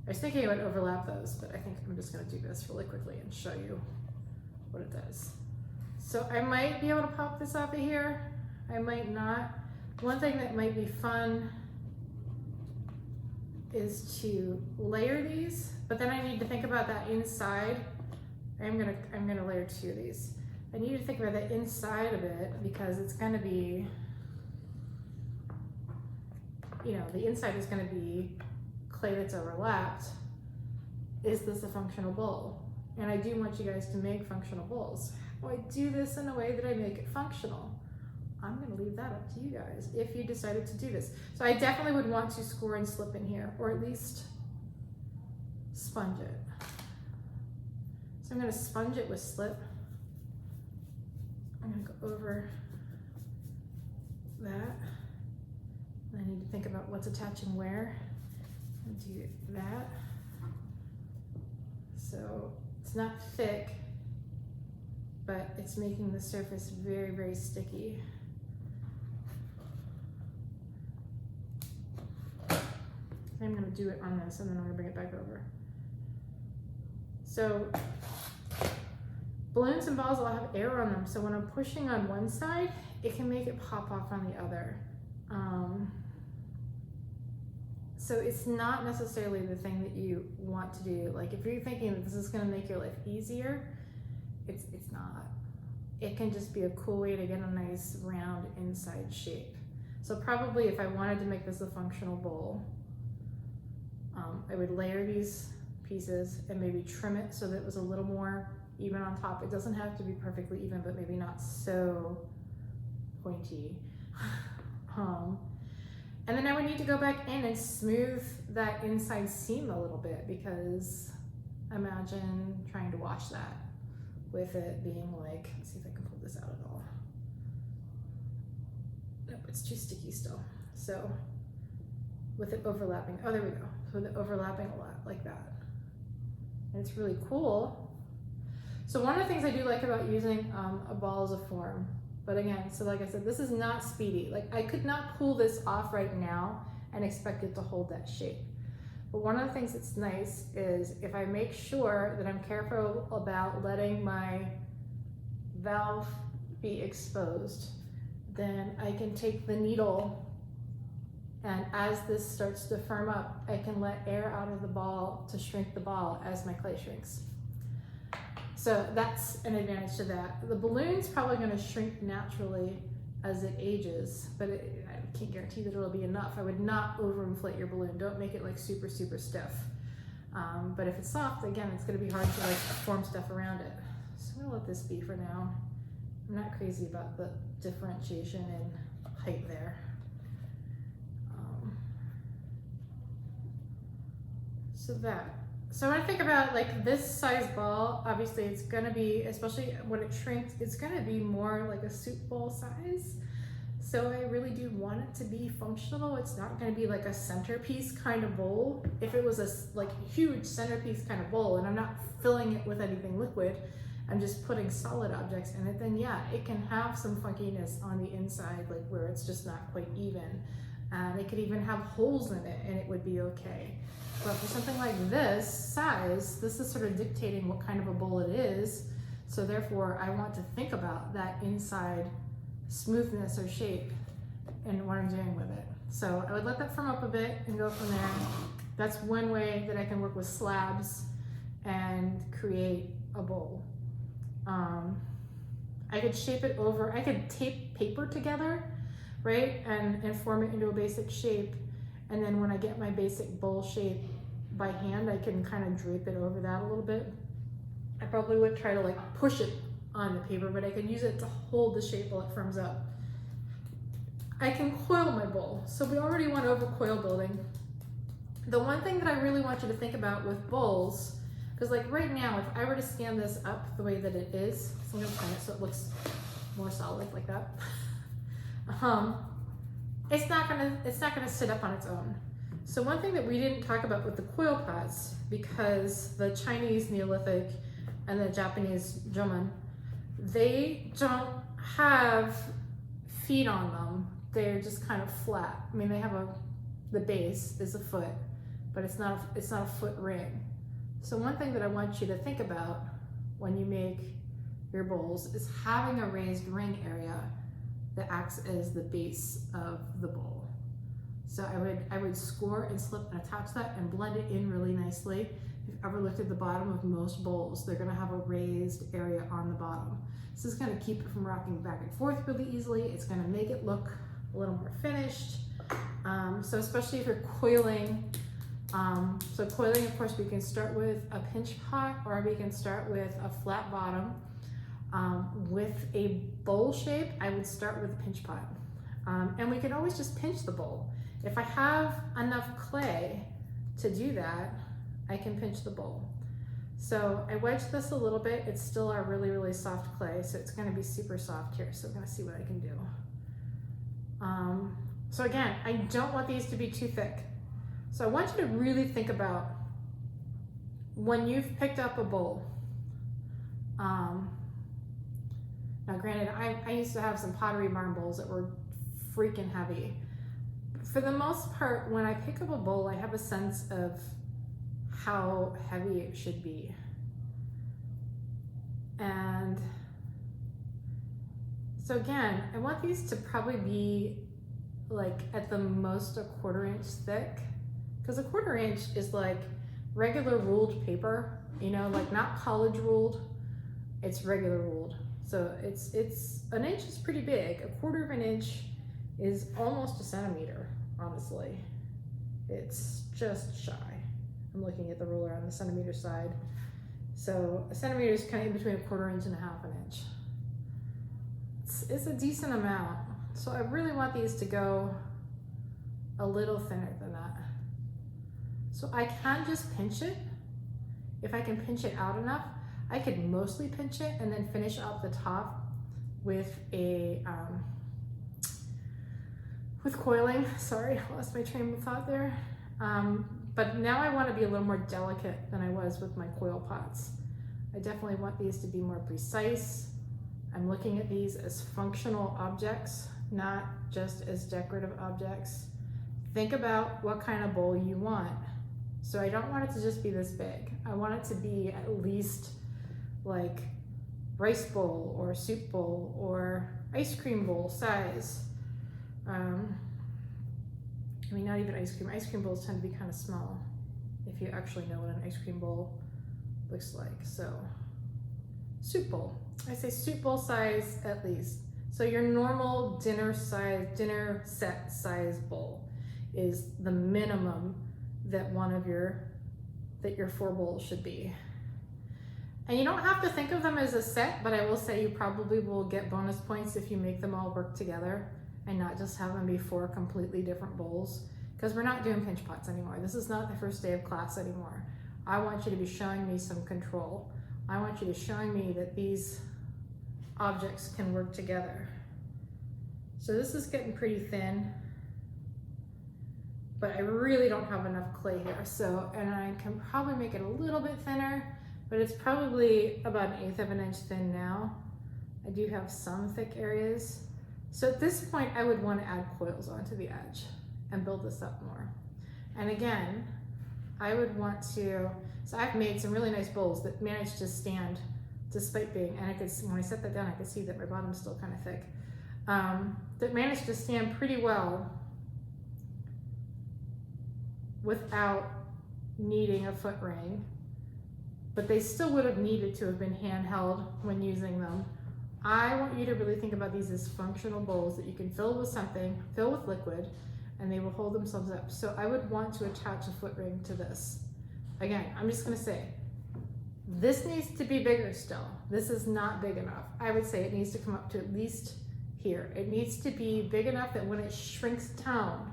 I was thinking I would overlap those, but I think I'm just gonna do this really quickly and show you what it does. So I might be able to pop this off of here. I might not. One thing that might be fun is to layer these, but then I need to think about that inside. I'm gonna layer 2 of these. I need to think about the inside of it because it's gonna be, you know, the inside is gonna be clay that's overlapped. Is this a functional bowl? And I do want you guys to make functional bowls. How do I do this in a way that I make it functional? I'm gonna leave that up to you guys if you decided to do this. So I definitely would want to score and slip in here, or at least sponge it. So I'm gonna sponge it with slip. I'm gonna go over that. I need to think about what's attaching where. And do that. So it's not thick, but it's making the surface very, very sticky. I'm gonna do it on this and then I'm gonna bring it back over. So balloons and balls will have air on them, so when I'm pushing on one side, it can make it pop off on the other. So it's not necessarily the thing that you want to do. Like if you're thinking that this is gonna make your life easier, it's not. It can just be a cool way to get a nice round inside shape. So probably if I wanted to make this a functional bowl, I would layer these pieces and maybe trim it so that it was a little more even on top. It doesn't have to be perfectly even, but maybe not so pointy. And then I would need to go back in and smooth that inside seam a little bit, because imagine trying to wash that with it being like, let's see if I can pull this out at all. Nope, it's too sticky still. So with it overlapping, oh, there we go. So with it overlapping a lot like that. And it's really cool. So one of the things I do like about using a ball as a form, but again, so like I said, this is not speedy. Like I could not pull this off right now and expect it to hold that shape. But one of the things that's nice is if I make sure that I'm careful about letting my valve be exposed, then I can take the needle, and as this starts to firm up, I can let air out of the ball to shrink the ball as my clay shrinks. So that's an advantage to that. The balloon's probably going to shrink naturally as it ages, but I can't guarantee that it'll be enough. I would not overinflate your balloon. Don't make it like super, super stiff. But if it's soft, again, it's going to be hard to like form stuff around it. So I'm going to let this be for now. I'm not crazy about the differentiation in height there. So when I think about like this size ball, obviously it's gonna be, especially when it shrinks, it's gonna be more like a soup bowl size. So I really do want it to be functional. It's not gonna be like a centerpiece kind of bowl. If it was a like huge centerpiece kind of bowl and I'm not filling it with anything liquid, I'm just putting solid objects in it, then yeah, it can have some funkiness on the inside, like where it's just not quite even. And it could even have holes in it and it would be okay. But for something like this size, this is sort of dictating what kind of a bowl it is. So therefore, I want to think about that inside smoothness or shape and what I'm doing with it. So I would let that firm up a bit and go from there. That's one way that I can work with slabs and create a bowl. I could shape it over, I could tape paper together, right? And form it into a basic shape. And then when I get my basic bowl shape by hand, I can kind of drape it over that a little bit. I probably would try to like push it on the paper, but I can use it to hold the shape while it firms up. I can coil my bowl. So we already went over coil building. The one thing that I really want you to think about with bowls, because like right now, if I were to stand this up the way that it is, so I'm gonna turn it so it looks more solid like that. It's not gonna sit up on its own. So one thing that we didn't talk about with the coil pots, because the Chinese Neolithic and the Japanese Jomon, they don't have feet on them. They're just kind of flat. I mean, they have the base is a foot, but it's not a foot ring. So one thing that I want you to think about when you make your bowls is having a raised ring area that acts as the base of the bowl. So I would score and slip and attach that and blend it in really nicely. If you've ever looked at the bottom of most bowls, they're gonna have a raised area on the bottom. This is gonna keep it from rocking back and forth really easily. It's gonna make it look a little more finished. So especially if you're coiling, so coiling, of course, we can start with a pinch pot or we can start with a flat bottom. With a bowl shape, I would start with a pinch pot. And we can always just pinch the bowl. If I have enough clay to do that, I can pinch the bowl. So I wedged this a little bit. It's still our really, really soft clay, so it's gonna be super soft here. So I'm gonna see what I can do. So again, I don't want these to be too thick. So I want you to really think about when you've picked up a bowl. Now granted, I used to have some Pottery Barn bowls that were freaking heavy. For the most part, when I pick up a bowl, I have a sense of how heavy it should be. And so again, I want these to probably be like at the most a 1/4 inch thick because a 1/4 inch is like regular ruled paper, you know, like not college ruled, it's regular ruled. So it's 1 inch is pretty big. 1/4 of an inch is almost a centimeter, honestly. It's just shy. I'm looking at the ruler on the centimeter side. So a centimeter is kind of in between 1/4 inch and 1/2 inch. It's a decent amount. So I really want these to go a little thinner than that. So I can just pinch it. If I can pinch it out enough, I could mostly pinch it and then finish up the top with a, with coiling. Sorry, I lost my train of thought there. But now I want to be a little more delicate than I was with my coil pots. I definitely want these to be more precise. I'm looking at these as functional objects, not just as decorative objects. Think about what kind of bowl you want. So I don't want it to just be this big. I want it to be at least like rice bowl or soup bowl or ice cream bowl size. I mean, not even ice cream. Ice cream bowls tend to be kind of small if you actually know what an ice cream bowl looks like. So soup bowl. I say soup bowl size at least. So your normal dinner set size bowl is the minimum that your 4 bowls should be. And you don't have to think of them as a set, but I will say you probably will get bonus points if you make them all work together and not just have them be 4 completely different bowls, because we're not doing pinch pots anymore. This is not the first day of class anymore. I want you to be showing me some control. I want you to showing me that these objects can work together. So this is getting pretty thin, but I really don't have enough clay here. So, and I can probably make it a little bit thinner, but it's probably about 1/8 of an inch thin now. I do have some thick areas. So at this point, I would want to add coils onto the edge and build this up more. And again, I would want to, so I've made some really nice bowls that managed to stand despite being, and I could, when I set that down, I could see that my bottom's still kind of thick, that managed to stand pretty well without needing a foot ring, but they still would have needed to have been handheld when using them. I want you to really think about these as functional bowls that you can fill with something, fill with liquid, and they will hold themselves up. So I would want to attach a foot ring to this. Again, I'm just gonna say, this needs to be bigger still. This is not big enough. I would say it needs to come up to at least here. It needs to be big enough that when it shrinks down,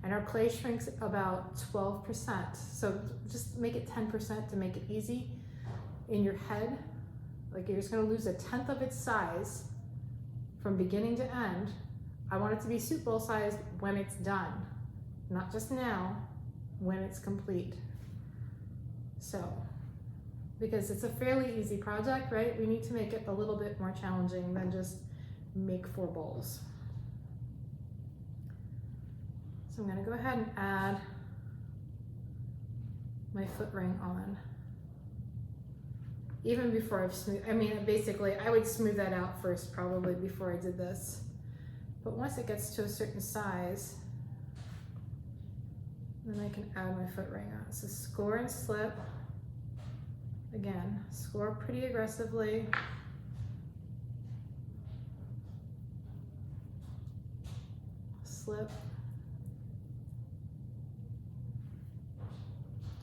and our clay shrinks about 12%, so just make it 10% to make it easy in your head. Like you're just gonna lose 1/10 of its size from beginning to end. I want it to be soup bowl size when it's done, not just now, when it's complete. So, because it's a fairly easy project, right? We need to make it a little bit more challenging than just make 4 bowls. So I'm gonna go ahead and add my foot ring on. Even before I've smoothed, I mean, basically I would smooth that out first probably before I did this. But once it gets to a certain size, then I can add my foot ring on. So score and slip. Again, score pretty aggressively. Slip.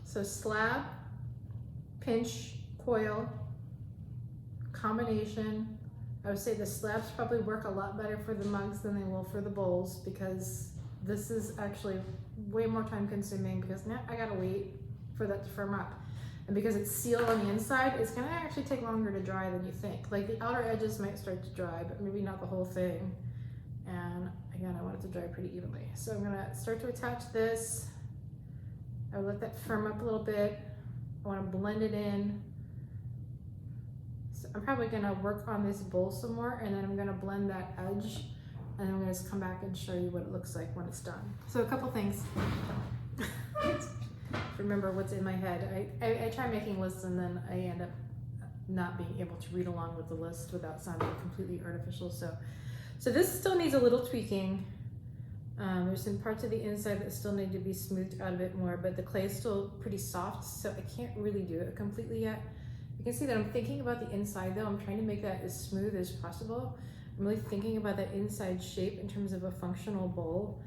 So slab, pinch, coil, combination. I would say the slabs probably work a lot better for the mugs than they will for the bowls, because this is actually way more time consuming, because now I gotta wait for that to firm up. And because it's sealed on the inside, it's gonna actually take longer to dry than you think. Like the outer edges might start to dry, but maybe not the whole thing. And again, I want it to dry pretty evenly. So I'm gonna start to attach this. I would let that firm up a little bit. I wanna blend it in. So I'm probably gonna work on this bowl some more, and then I'm gonna blend that edge, and then I'm gonna just come back and show you what it looks like when it's done. So a couple things. Remember what's in my head. I try making lists and then I end up not being able to read along with the list without sounding completely artificial. So this still needs a little tweaking. There's some parts of the inside that still need to be smoothed out a bit more, but the clay is still pretty soft, so I can't really do it completely yet. You can see that I'm thinking about the inside though. I'm trying to make that as smooth as possible. I'm really thinking about that inside shape in terms of a functional bowl.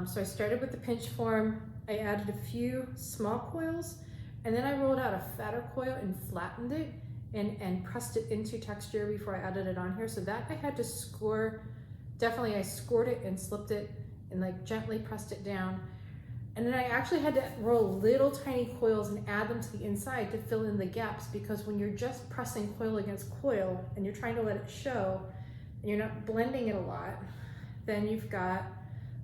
So I started with the pinch form. I added a few small coils, and then I rolled out a fatter coil and flattened it and pressed it into texture before I added it on here. So that I had to score. Definitely I scored it and slipped it and like gently pressed it down. And then I actually had to roll little tiny coils and add them to the inside to fill in the gaps, because when you're just pressing coil against coil and you're trying to let it show and you're not blending it a lot, then you've got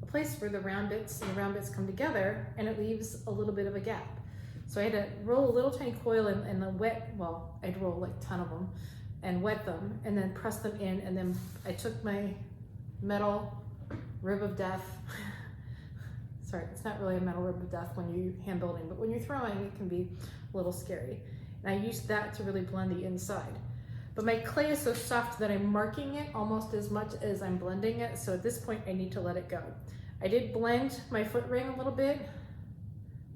a place where the round bits and the round bits come together and it leaves a little bit of a gap. So I had to roll a little tiny coil and the wet, well, I'd roll like a ton of them and wet them and then press them in, and then I took my metal rib of death. Sorry, it's not really a metal rib of death when you're hand building, but when you're throwing, it can be a little scary. And I used that to really blend the inside. But my clay is so soft that I'm marking it almost as much as I'm blending it. So at this point, I need to let it go. I did blend my foot ring a little bit,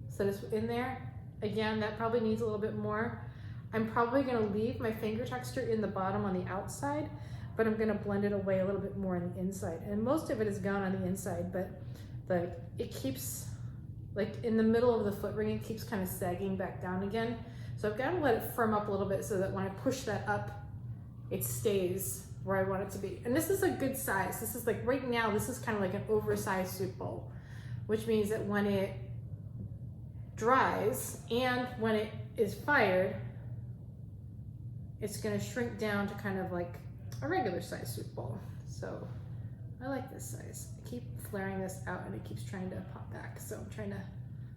so it's in there. Again, that probably needs a little bit more. I'm probably gonna leave my finger texture in the bottom on the outside, but I'm gonna blend it away a little bit more on the inside. And most of it is gone on the inside, but it keeps, like in the middle of the foot ring, it keeps kind of sagging back down again. So I've got to let it firm up a little bit so that when I push that up, it stays where I want it to be. And this is a good size. This is like, right now, this is kind of like an oversized soup bowl, which means that when it dries and when it is fired, it's gonna shrink down to kind of like a regular size soup bowl. So I like this size. I keep flaring this out and it keeps trying to pop back. So I'm trying to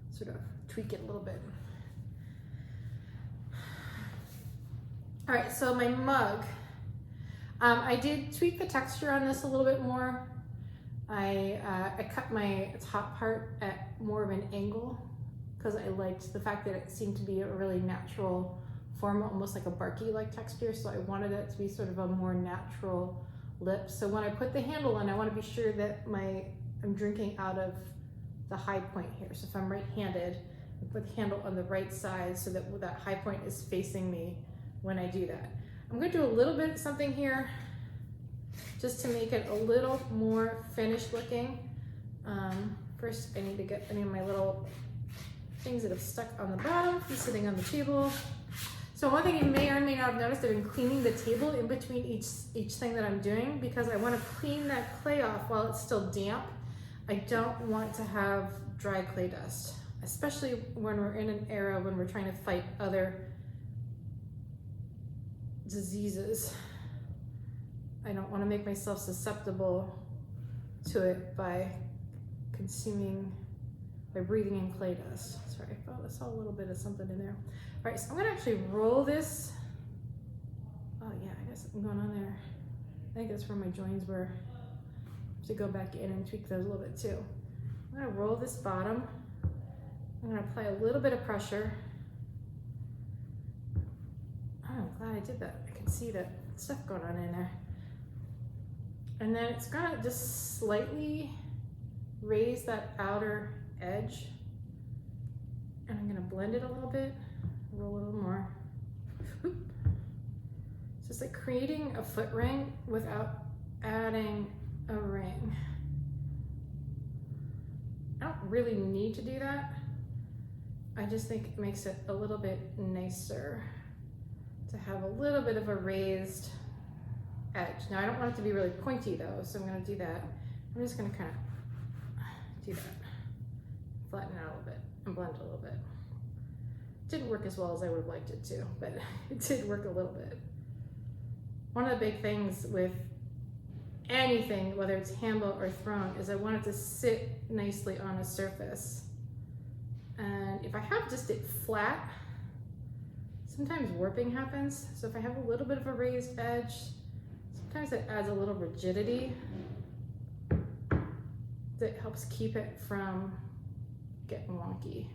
sort of tweak it a little bit. All right, so my mug. I did tweak the texture on this a little bit more. I cut my top part at more of an angle because I liked the fact that it seemed to be a really natural form, almost like a barky-like texture. So I wanted it to be sort of a more natural lip. So when I put the handle on, I want to be sure that I'm drinking out of the high point here. So if I'm right-handed, I put the handle on the right side so that that high point is facing me when I do that. I'm going to do a little bit of something here just to make it a little more finished looking. First, I need to get any of my little things that have stuck on the bottom from sitting on the table. So one thing you may or may not have noticed, I've been cleaning the table in between each thing that I'm doing because I want to clean that clay off while it's still damp. I don't want to have dry clay dust, especially when we're in an era when we're trying to fight other diseases. I don't want to make myself susceptible to it by breathing in clay dust. Sorry, I saw a little bit of something in there. All right, so I'm gonna actually roll this. Oh yeah, I got something going on there. I think that's where my joins were. I have to go back in and tweak those a little bit too. I'm gonna roll this bottom. I'm gonna apply a little bit of pressure. Oh, I'm glad I did that. I can see that stuff going on in there. And then it's gonna just slightly raise that outer edge. And I'm gonna blend it a little bit, roll a little more. Oop. So it's like creating a foot ring without adding a ring. I don't really need to do that. I just think it makes it a little bit nicer to have a little bit of a raised edge. Now I don't want it to be really pointy though, so I'm gonna do that. I'm just gonna kind of do that. Flatten it out a little bit and blend it a little bit. Didn't work as well as I would have liked it to, but it did work a little bit. One of the big things with anything, whether it's handle or thrown, is I want it to sit nicely on a surface. And if I have just it flat, sometimes warping happens. So if I have a little bit of a raised edge, sometimes it adds a little rigidity that helps keep it from getting wonky.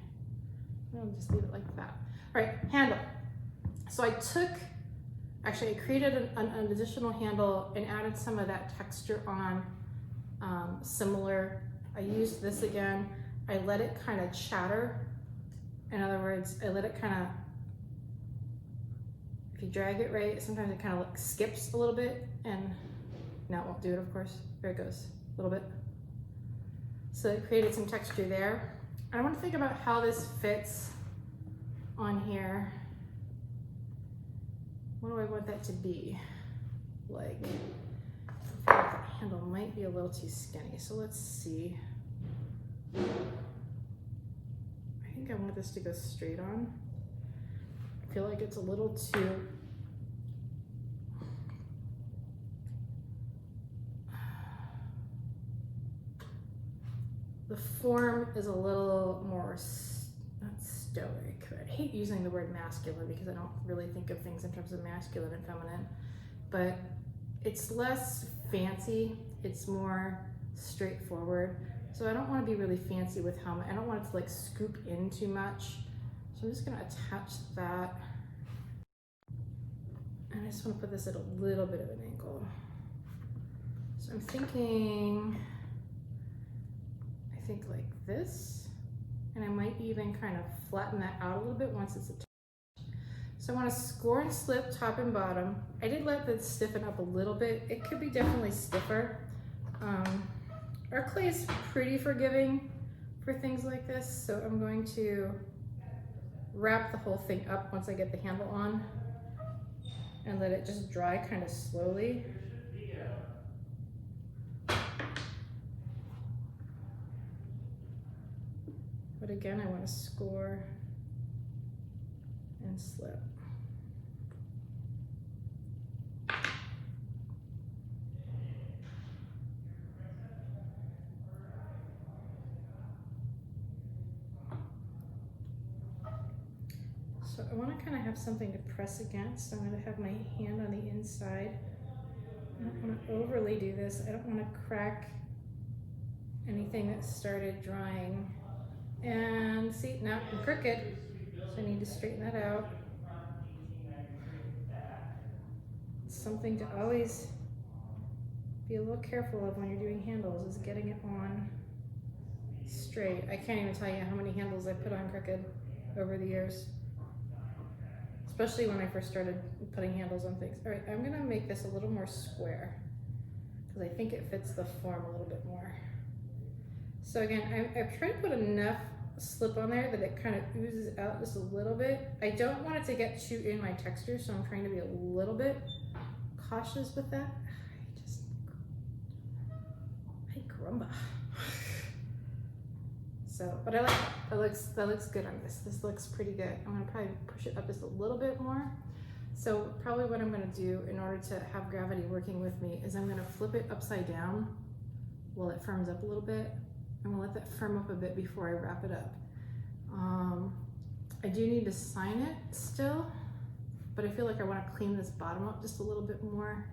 I'll just leave it like that. All right, handle. So I created an additional handle and added some of that texture on, similar I used this again. I let it kind of chatter. In other words, I let it kind of, if you drag it right, sometimes it kind of like skips a little bit, and now it won't do it, of course. There it goes, a little bit. So it created some texture there. I want to think about how this fits on here. What do I want that to be? Like, I feel like the handle might be a little too skinny, so let's see. I think I want this to go straight on. I feel like it's a little too, the form is a little more, not stoic, but I hate using the word masculine because I don't really think of things in terms of masculine and feminine, but it's less fancy, it's more straightforward. So I don't want to be really fancy with how I don't want it to like scoop in too much. So I'm just going to attach that. And I just want to put this at a little bit of an angle. So I'm thinking, I think like this, and I might even kind of flatten that out a little bit once it's attached. So I want to score and slip top and bottom. I did let this stiffen up a little bit. It could be definitely stiffer. Our clay is pretty forgiving for things like this, so I'm going to wrap the whole thing up once I get the handle on and let it just dry kind of slowly. But again, I want to score and slip. So I want to kind of have something to press against. So I'm going to have my hand on the inside. I don't want to overly do this. I don't want to crack anything that started drying. And see, now I'm crooked, so I need to straighten that out. It's something to always be a little careful of when you're doing handles, is getting it on straight. I can't even tell you how many handles I put on crooked over the years, especially when I first started putting handles on things. All right, I'm gonna make this a little more square because I think it fits the form a little bit more. So again, I've tried to put enough slip on there that it kind of oozes out just a little bit. I don't want it to get too in my texture, so I'm trying to be a little bit cautious with that. I grumble. So, but I like that. That looks good on this. This looks pretty good. I'm gonna probably push it up just a little bit more. So probably what I'm gonna do in order to have gravity working with me is I'm gonna flip it upside down while it firms up a little bit. I'm gonna let that firm up a bit before I wrap it up. I do need to sign it still, but I feel like I wanna clean this bottom up just a little bit more.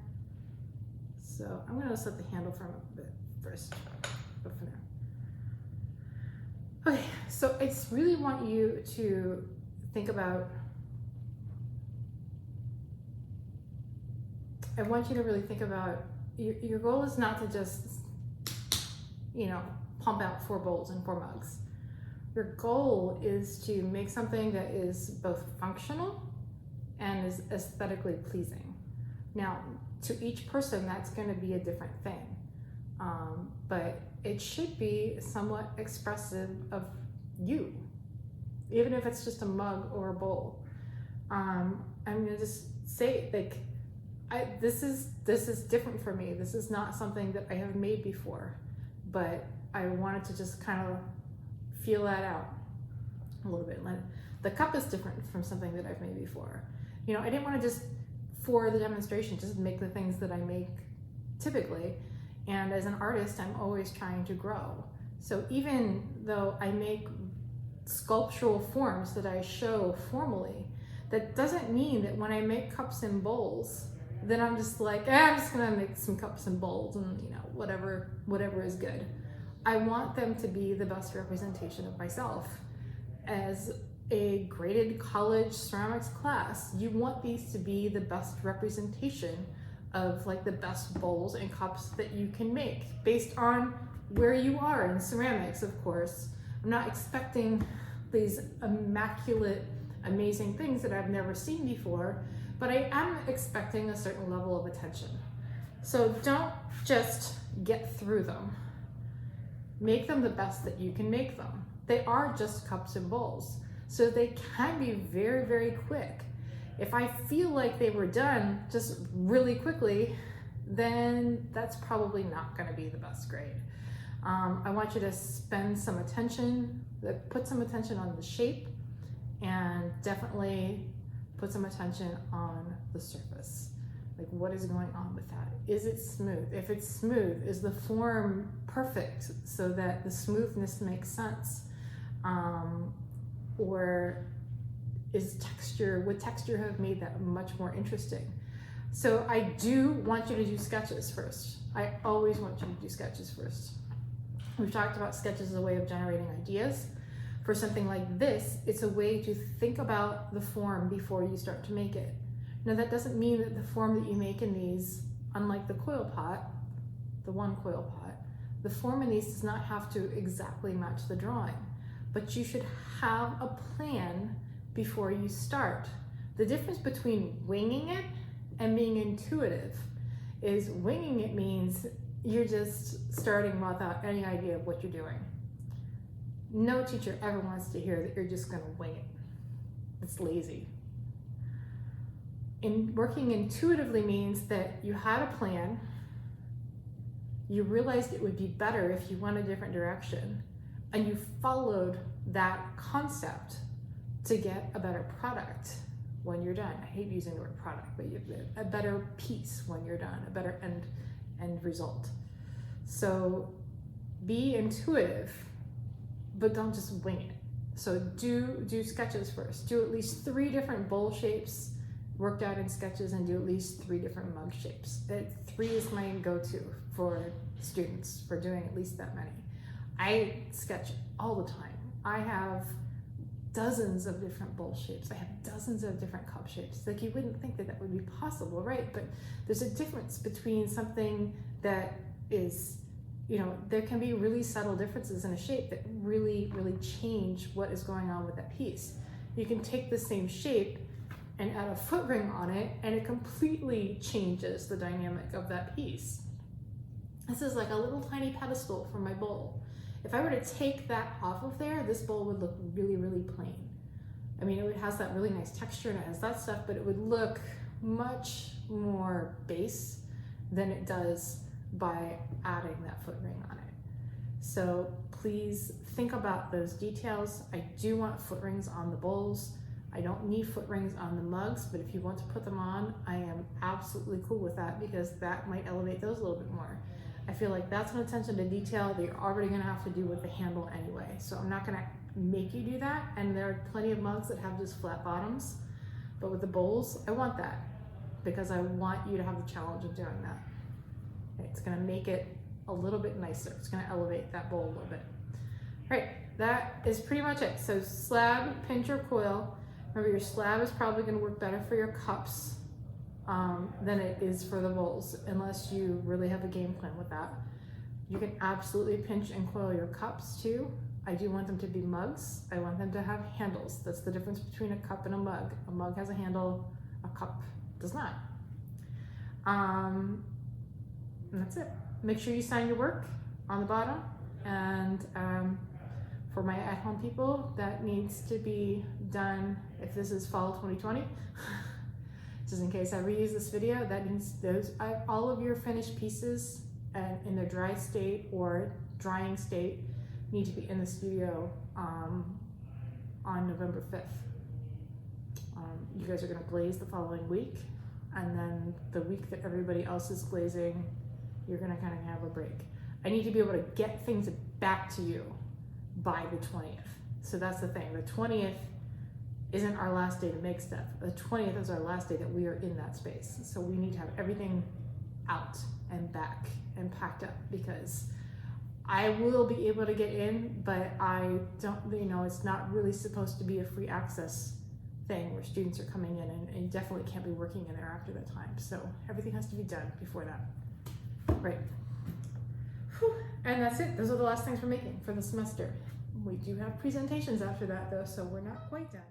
So I'm gonna just let the handle firm up a bit first, go from there. Okay, so I just really want you to think about, I want you to really think about, your goal is not to just, you know, pump out 4 bowls and 4 mugs. Your goal is to make something that is both functional and is aesthetically pleasing. Now, to each person, that's going to be a different thing, but it should be somewhat expressive of you, even if it's just a mug or a bowl. I'm going to just say, like, this is different for me. This is not something that I have made before, but I wanted to just kind of feel that out a little bit. The cup is different from something that I've made before. You know, I didn't want to just, for the demonstration, just make the things that I make typically. And as an artist, I'm always trying to grow. So even though I make sculptural forms that I show formally, that doesn't mean that when I make cups and bowls, then I'm just like, I'm just gonna make some cups and bowls and, you know, whatever is good. I want them to be the best representation of myself. As a graded college ceramics class, you want these to be the best representation of like the best bowls and cups that you can make based on where you are in ceramics, of course. I'm not expecting these immaculate, amazing things that I've never seen before, but I am expecting a certain level of attention. So don't just get through them. Make them the best that you can make them. They are just cups and bowls, so they can be very, very quick. If I feel like they were done just really quickly, then that's probably not going to be the best grade. I want you to spend some attention, put some attention on the shape, and definitely put some attention on the surface. Like, what is going on with that? Is it smooth? If it's smooth, is the form perfect so that the smoothness makes sense? Or would texture have made that much more interesting? So I do want you to do sketches first. I always want you to do sketches first. We've talked about sketches as a way of generating ideas. For something like this, it's a way to think about the form before you start to make it. Now, that doesn't mean that the form that you make in these, unlike the coil pot, the one coil pot, the form in these does not have to exactly match the drawing, but you should have a plan before you start. The difference between winging it and being intuitive is winging it means you're just starting without any idea of what you're doing. No teacher ever wants to hear that you're just going to wing it. It's lazy. Working intuitively means that you had a plan, you realized it would be better if you went a different direction, and you followed that concept to get a better product when you're done. I hate using the word product, but you have a better piece when you're done, a better end result. So be intuitive, but don't just wing it. So do sketches first. Do at least 3 different bowl shapes worked out in sketches, and do at least 3 different mug shapes. 3 is my go-to for students for doing at least that many. I sketch all the time. I have dozens of different bowl shapes. I have dozens of different cup shapes. Like, you wouldn't think that that would be possible, right? But there's a difference between something that is, there can be really subtle differences in a shape that really, really change what is going on with that piece. You can take the same shape and add a foot ring on it, and it completely changes the dynamic of that piece. This is like a little tiny pedestal for my bowl. If I were to take that off of there, this bowl would look really, really plain. I mean, it has that really nice texture and it has that stuff, but it would look much more base than it does by adding that foot ring on it. So please think about those details. I do want foot rings on the bowls. I don't need foot rings on the mugs, but if you want to put them on, I am absolutely cool with that, because that might elevate those a little bit more. I feel like that's an attention to detail that you're already gonna have to do with the handle anyway. So I'm not gonna make you do that. And there are plenty of mugs that have just flat bottoms, but with the bowls, I want that, because I want you to have the challenge of doing that. It's gonna make it a little bit nicer. It's gonna elevate that bowl a little bit. All right, that is pretty much it. So slab, pinch, or coil. Remember, your slab is probably going to work better for your cups than it is for the bowls, unless you really have a game plan with that. You can absolutely pinch and coil your cups too. I do want them to be mugs. I want them to have handles. That's the difference between a cup and a mug. A mug has a handle, a cup does not. And that's it. Make sure you sign your work on the bottom, and for my at-home people, that needs to be done if this is fall 2020. Just in case I reuse this video, that means all of your finished pieces in their dry state or drying state need to be in the studio on November 5th. You guys are gonna glaze the following week, and then the week that everybody else is glazing, you're gonna kind of have a break. I need to be able to get things back to you by the 20th. So that's the thing. The 20th isn't our last day to make stuff. The 20th is our last day that we are in that space. So we need to have everything out and back and packed up, because I will be able to get in, but I don't, it's not really supposed to be a free access thing where students are coming in, and you definitely can't be working in there after that time. So everything has to be done before that. Right. Whew. And that's it. Those are the last things we're making for the semester. We do have presentations after that though, so we're not quite done.